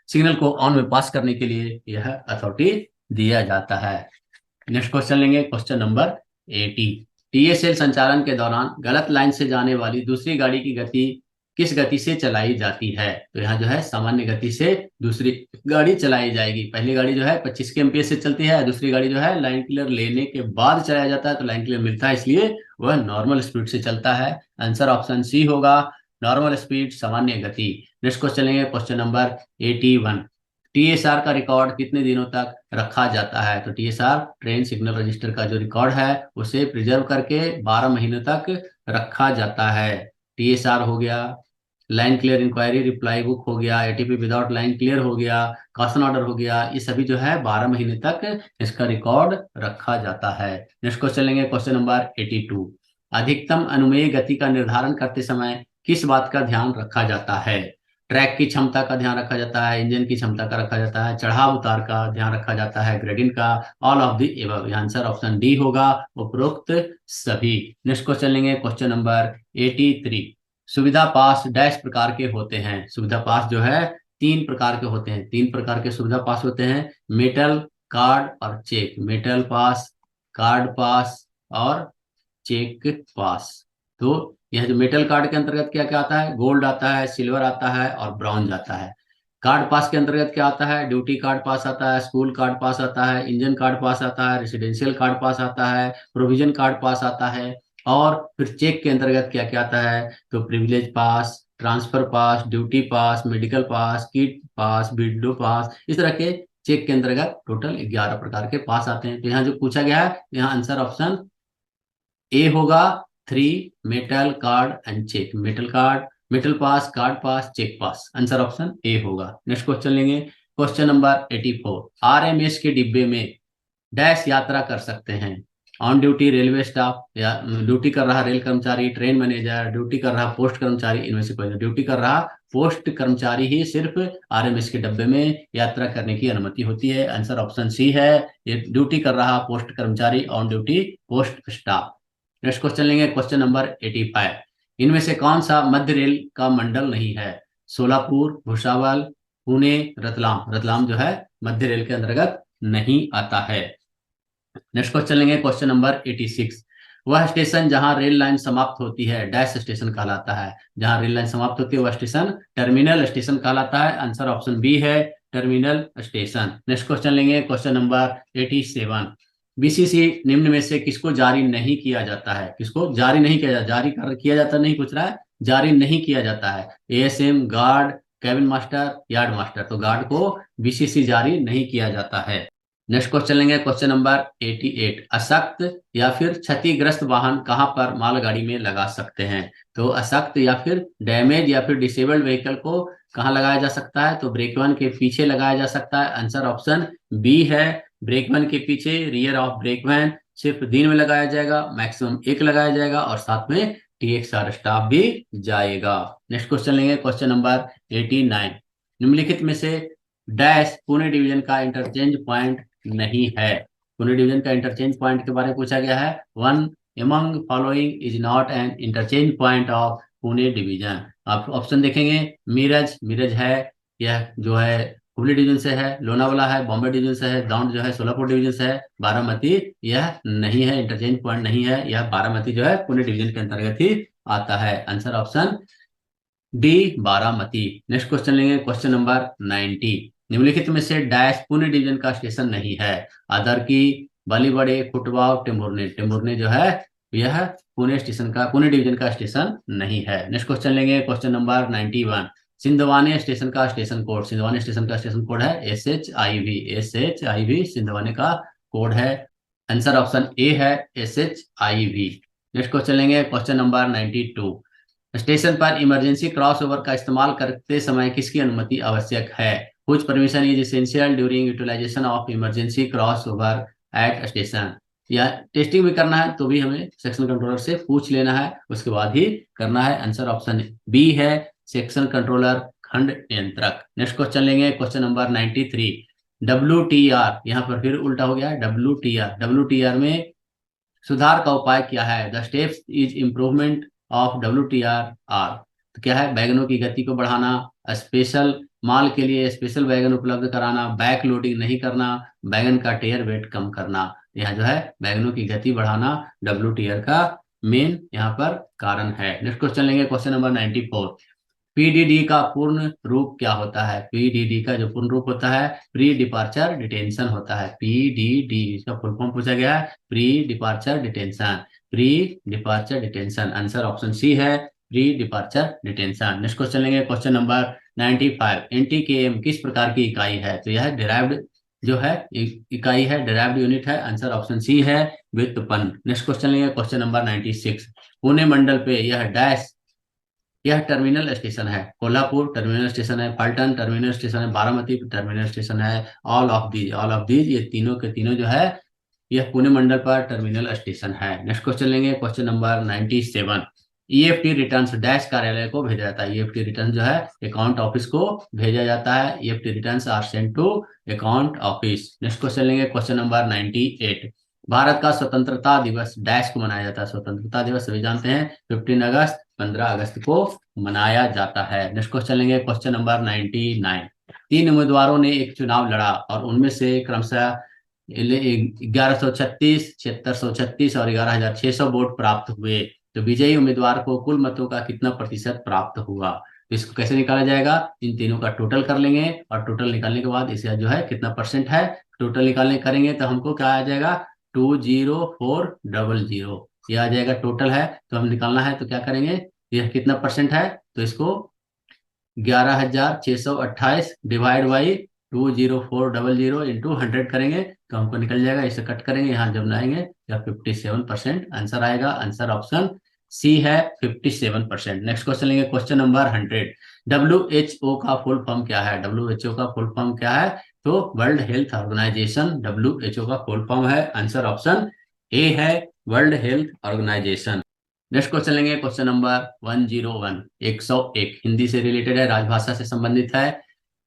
सिग्नल को ऑन में पास करने के लिए यह अथॉरिटी दिया जाता है। नेक्स्ट क्वेश्चन लेंगे, क्वेश्चन नंबर 80। टीएसएल संचालन के दौरान गलत लाइन से जाने वाली दूसरी गाड़ी की गति किस गति से चलाई जाती है? तो यहाँ जो है सामान्य गति से दूसरी गाड़ी चलाई जाएगी। पहली गाड़ी जो है 25 के एमपीएस से चलती है, दूसरी गाड़ी जो है लाइन क्लियर लेने के बाद चलाया जाता है, तो लाइन क्लियर मिलता है इसलिए वह नॉर्मल स्पीड से चलता है। आंसर ऑप्शन सी होगा, नॉर्मल स्पीड, सामान्य गति। नेक्स्ट क्वेश्चन लेंगे, क्वेश्चन नंबर 81। टीएसआर का रिकॉर्ड कितने दिनों तक रखा जाता है? तो टीएसआर ट्रेन सिग्नल रजिस्टर का जो रिकॉर्ड है उसे प्रिजर्व करके 12 महीनों तक रखा जाता है। टीएसआर हो गया, line clear inquiry reply book हो गया, एटीपी विदाउट लाइन क्लियर हो गया, कॉशन ऑर्डर हो गया, ये सभी जो है 12 महीने तक इसका रिकॉर्ड रखा जाता है। नेक्स्ट क्वेश्चन लेंगे, क्वेश्चन नंबर 82। अधिकतम अनुमेय गति का निर्धारण करते समय किस बात का ध्यान रखा जाता है? ट्रैक की क्षमता का ध्यान रखा जाता है, इंजन की क्षमता का रखा जाता है, चढ़ाव उतार का ध्यान रखा जाता है, ग्रेडियंट का, all of the above. Answer option D होगा, उपरोक्त सभी। नेक्स्ट क्वेश्चन लेंगे, क्वेश्चन नंबर 83। सुविधा पास डैश प्रकार के होते हैं? सुविधा पास जो है 3 प्रकार के होते हैं। 3 प्रकार के सुविधा पास होते हैं, मेटल, कार्ड और चेक। मेटल पास, कार्ड पास और चेक पास। तो यह जो मेटल कार्ड के अंतर्गत क्या क्या आता है? गोल्ड आता है, सिल्वर आता है और ब्रॉन्ज आता है। कार्ड पास के अंतर्गत क्या आता है? ड्यूटी कार्ड पास आता है, स्कूल कार्ड पास आता है, इंजन कार्ड पास आता है, रेसिडेंशियल कार्ड पास आता है, प्रोविजन कार्ड पास आता है। और फिर चेक के अंतर्गत क्या क्या आता है? तो privilege pass, transfer pass, duty pass, medical pass, kit pass, window pass, इस तरह के चेक के अंतर्गत टोटल 11 प्रकार के पास आते हैं। तो यहाँ जो पूछा गया है, यहाँ आंसर ऑप्शन ए होगा, 3 metal card and check. Metal card, metal pass, card pass, check pass. Answer option A होगा। नेक्स्ट क्वेश्चन लेंगे, क्वेश्चन नंबर 84। आरएमएस के डिब्बे में डैश यात्रा कर सकते हैं? ऑन ड्यूटी रेलवे स्टाफ, या ड्यूटी कर रहा रेल कर्मचारी, ट्रेन मैनेजर, ड्यूटी कर रहा पोस्ट कर्मचारी, इनमें से कोई नहीं। ड्यूटी कर रहा पोस्ट कर्मचारी ही सिर्फ आरएमएस के डब्बे में यात्रा करने की अनुमति होती है। आंसर ऑप्शन सी है, ये ड्यूटी कर रहा पोस्ट कर्मचारी, on duty post staff. Next question लेंगे, क्वेश्चन नंबर 85। इनमें से कौन सा मध्य रेल का मंडल नहीं है? सोलापुर, भुसावल, पुणे, रतलाम। रतलाम जो है मध्य रेल के अंतर्गत नहीं आता है। नेक्स्ट क्वेश्चन लेंगे, क्वेश्चन नंबर 86। वह स्टेशन जहां रेल लाइन समाप्त होती है डैश स्टेशन कहलाता है? जहां रेल लाइन समाप्त होती है वह स्टेशन टर्मिनल स्टेशन कहलाता है। आंसर ऑप्शन बी है, टर्मिनल स्टेशन। नेक्स्ट क्वेश्चन लेंगे, क्वेश्चन नंबर 87। बीसीसी निम्न में से किसको जारी नहीं किया जाता है? किसको जारी नहीं किया जाता? किया जाता नहीं पूछ रहा है, जारी नहीं किया जाता है। ASM, guard, cabin master, yard master. तो गार्ड को बीसीसी जारी नहीं किया जाता है। नेक्स्ट क्वेश्चन लेंगे, क्वेश्चन नंबर 88। अशक्त या फिर क्षतिग्रस्त वाहन कहां पर मालगाड़ी में लगा सकते हैं? तो अशक्त या फिर डैमेज या फिर डिसेबल्ड व्हीकल को कहां लगाया जा सकता है? तो ब्रेक वन के पीछे लगाया जा सकता है। आंसर ऑप्शन बी है, ब्रेक वन के पीछे, रियर ऑफ ब्रेक वैन। सिर्फ दिन में लगाया जाएगा, मैक्सिमम एक लगाया जाएगा और साथ में टीएक्सआर स्टाफ भी जाएगा। नेक्स्ट क्वेश्चन लेंगे, क्वेश्चन नंबर 89। निम्नलिखित में से डैश पुणे डिवीजन का इंटरचेंज पॉइंट नहीं है? पुणे डिवीजन का इंटरचेंज पॉइंट के बारे में पूछा गया है। One among following is not an interchange point of Pune division. आप ऑप्शन देखेंगे, मीरज, मीरज है, यह जो है हुगली डिवीजन से है, लोनावाला है, बॉम्बे डिवीजन से है, दाउंड जो है सोलापुर डिवीजन से है, बारामती यह नहीं है, इंटरचेंज पॉइंट नहीं है। यह बारामती जो है पुणे डिवीजन के अंतर्गत ही आता है। Answer option D, Baramati. Next question लेंगे, क्वेश्चन नंबर 90। निम्नलिखित में से डैश पुणे डिवीजन का स्टेशन नहीं है? आदरकी, बालीबड़े, फुटबाव, टेम्बुरने। टेम्बुरने जो है यह पुणे स्टेशन का, पुणे डिवीजन का स्टेशन नहीं है। नेक्स्ट क्वेश्चन लेंगे, क्वेश्चन नंबर 91। सिंधवाने स्टेशन का स्टेशन कोड, सिंधवाने स्टेशन का स्टेशन कोड है SHIV। SHIV सिंधवाने का कोड है। आंसर ऑप्शन ए है, SHIV। नेक्स्ट क्वेश्चन लेंगे, क्वेश्चन नंबर 92। स्टेशन पर इमरजेंसी क्रॉसओवर का इस्तेमाल करते समय किसकी अनुमति आवश्यक है? Which permission is essential during utilization of emergency crossover at station? या टेस्टिंग भी करना है तो भी हमें सेक्शन कंट्रोलर से पूछ लेना है, उसके बाद ही करना है। आंसर ऑप्शन बी है, सेक्शन कंट्रोलर खंड नियंत्रक। नेक्स्ट क्वेश्चन लेंगे, क्वेश्चन नंबर 93। WTR, यहाँ पर फिर उल्टा हो गया है। WTR में सुधार का उपाय क्या है? The steps is improvement of WTR are. तो क्या है? बैगनों की गति को बढ़ाना, स्पेशल माल के लिए स्पेशल बैगन उपलब्ध कराना, बैक लोडिंग नहीं करना, बैगन का टेयर वेट कम करना। यहाँ जो है बैगनों की गति बढ़ाना WTR का मेन यहाँ पर कारण है। नेक्स्ट क्वेश्चन लेंगे, क्वेश्चन नंबर 94। PDD का पूर्ण रूप क्या होता है? PDD का जो पूर्ण रूप होता है प्री डिपार्चर डिटेंशन होता है। PDD इसका फुल फॉर्म पूछा गया है, pre departure detention. Pre departure detention, answer option C है, pre departure detention. Next question लेंगे, क्वेश्चन नंबर 95। NTKM किस प्रकार की इकाई है? तो यह डिराइव्ड जो है इकाई है, डिराइव्ड यूनिट है। आंसर ऑप्शन सी है, व्युत्पन्न। नेक्स्ट क्वेश्चन लेंगे, क्वेश्चन नंबर 96। पुणे मंडल पे यह डैश, यह टर्मिनल स्टेशन है। कोल्हापुर टर्मिनल स्टेशन है, पलटन टर्मिनल स्टेशन है, बारामती टर्मिनल स्टेशन है। ऑल ऑफ दीज ये तीनों के तीनों जो है यह पुणे मंडल पर टर्मिनल स्टेशन है। नेक्स्ट क्वेश्चन लेंगे, question number 97। EFT returns dash कार्यालय को भेजा जाता है। EFT रिटर्न जो है अकाउंट ऑफिस को भेजा जाता है। EFT returns are sent to account office. Next question लेंगे, क्वेश्चन नंबर 98। भारत का स्वतंत्रता दिवस डैश को मनाया जाता है। स्वतंत्रता दिवस सभी जानते हैं 15 अगस्त, 15 अगस्त को मनाया जाता है। नेक्स्ट क्वेश्चन लेंगे, क्वेश्चन नंबर 99। तीन उम्मीदवारों ने एक चुनाव लड़ा और उनमें से क्रमशः 1136, 7636 और 11600 वोट प्राप्त हुए। तो विजयी उम्मीदवार को कुल मतों का कितना प्रतिशत प्राप्त हुआ? तो इसको कैसे निकाला जाएगा? इन तीनों का टोटल कर लेंगे और टोटल निकालने के बाद इसे जो है कितना परसेंट है टोटल निकालने करेंगे तो हमको क्या आ जाएगा? 20400 ये आ जाएगा टोटल है। तो हम निकालना है तो क्या करेंगे? यह कितना परसेंट है तो इसको 11628 डिवाइड बाई 20400 इंटू 100 करेंगे तो हमको निकल जाएगा। इसे कट करेंगे, यहाँ जब लाएंगे या 57% आंसर आएगा। आंसर ऑप्शन सी है, 57%। नेक्स्ट क्वेश्चन लेंगे, क्वेश्चन नंबर 100। WHO का फुल फॉर्म क्या है? WHO का फुल फॉर्म क्या है? तो वर्ल्ड हेल्थ ऑर्गेनाइजेशन WHO का फुल फॉर्म है। आंसर ऑप्शन ए है, world health organisation. Next question लेंगे, क्वेश्चन नंबर 101। 101 हिंदी से रिलेटेड है, राजभाषा से संबंधित है।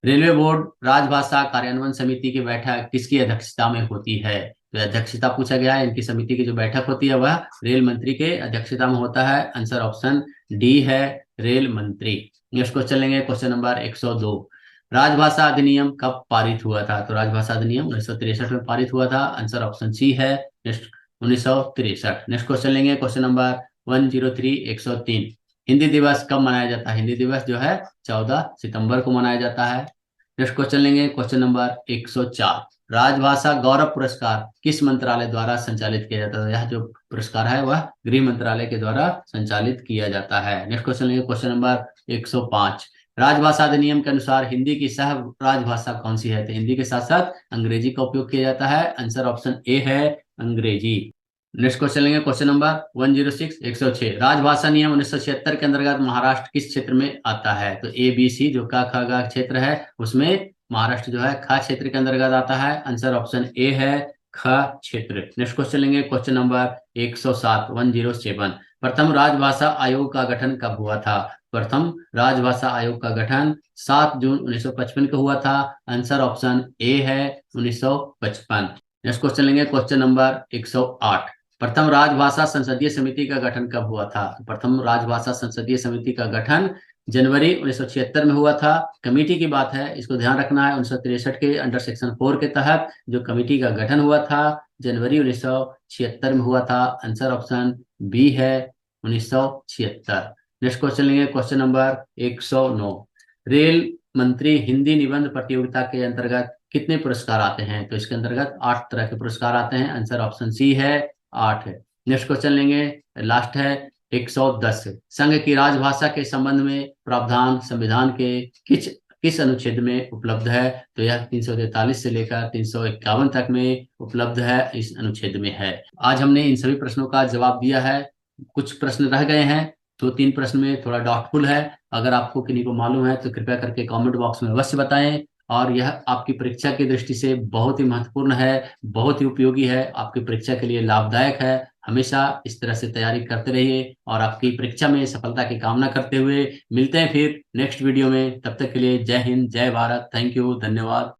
रेलवे बोर्ड राजभाषा कार्यान्वयन समिति की बैठक किसकी अध्यक्षता में होती है? तो अध्यक्षता पूछा गया है, इनकी समिति की जो बैठक होती है वह रेल मंत्री के अध्यक्षता में होता है। आंसर ऑप्शन डी है, रेल मंत्री। नेक्स्ट क्वेश्चन लेंगे, क्वेश्चन नंबर 102। राजभाषा अधिनियम कब पारित हुआ था? तो राजभाषा अधिनियम 1963 में पारित हुआ था। आंसर ऑप्शन सी है, 1963। नेक्स्ट क्वेश्चन लेंगे, क्वेश्चन नंबर 103। 103 हिंदी दिवस कब मनाया जाता है? हिंदी दिवस जो है 14 सितंबर को मनाया जाता है। नेक्स्ट क्वेश्चन लेंगे, क्वेश्चन नंबर 104। राजभाषा गौरव पुरस्कार किस मंत्रालय द्वारा संचालित किया जाता है? यह जो पुरस्कार है वह गृह मंत्रालय के द्वारा संचालित किया जाता है। नेक्स्ट क्वेश्चन लेंगे, क्वेश्चन नंबर 105। राजभाषा अधिनियम के अनुसार हिंदी की सह राजभाषा कौन सी है? तो हिंदी के साथ साथ अंग्रेजी का उपयोग किया जाता है। आंसर ऑप्शन ए है, अंग्रेजी। नेक्स्ट क्वेश्चन लेंगे, क्वेश्चन नंबर 106। 106 राजभाषा नियम 1976 के अंतर्गत महाराष्ट्र किस क्षेत्र में आता है? तो ABC जो का ख गा क्षेत्र है उसमें महाराष्ट्र जो है ख क्षेत्र के अंतर्गत आता है। आंसर ऑप्शन ए है, ख क्षेत्र। नेक्स्ट क्वेश्चन लेंगे, क्वेश्चन नंबर 107। 107 प्रथम राजभाषा आयोग का गठन कब हुआ था? प्रथम राजभाषा आयोग का गठन 7 जून 1955 को हुआ था। आंसर ऑप्शन ए है, 1955। नेक्स्ट क्वेश्चन लेंगे, क्वेश्चन नंबर 108। प्रथम राजभाषा संसदीय समिति का गठन कब हुआ था? प्रथम राजभाषा संसदीय समिति का गठन जनवरी 1976 में हुआ था। कमेटी की बात है, इसको ध्यान रखना है। 1963 के अंडर सेक्शन 4 के तहत जो कमेटी का गठन हुआ था जनवरी 1976 में हुआ था। आंसर ऑप्शन बी है, 1976। नेक्स्ट क्वेश्चन लेंगे, क्वेश्चन नंबर 109। रेल मंत्री हिंदी निबंध प्रतियोगिता के अंतर्गत कितने पुरस्कार आते हैं? तो इसके अंतर्गत 8 तरह के पुरस्कार आते हैं। आंसर ऑप्शन सी है, 8 है। नेक्स्ट क्वेश्चन लेंगे, लास्ट है 110। संघ की राजभाषा के संबंध में प्रावधान संविधान के किस अनुच्छेद में उपलब्ध है? तो यह 343 से लेकर 351 तक में उपलब्ध है, इस अनुच्छेद में है। आज हमने इन सभी प्रश्नों का जवाब दिया है। कुछ प्रश्न रह गए हैं दो तीन प्रश्न में थोड़ा डाउटफुल है। अगर आपको किन्हीं को मालूम है तो कृपया करके कमेंट बॉक्स में अवश्य बताएं। और यह आपकी परीक्षा की दृष्टि से बहुत ही महत्वपूर्ण है, बहुत ही उपयोगी है, आपकी परीक्षा के लिए लाभदायक है। हमेशा इस तरह से तैयारी करते रहिए और आपकी परीक्षा में सफलता की कामना करते हुए मिलते हैं फिर नेक्स्ट वीडियो में। तब तक के लिए जय हिंद, जय भारत, थैंक यू, धन्यवाद।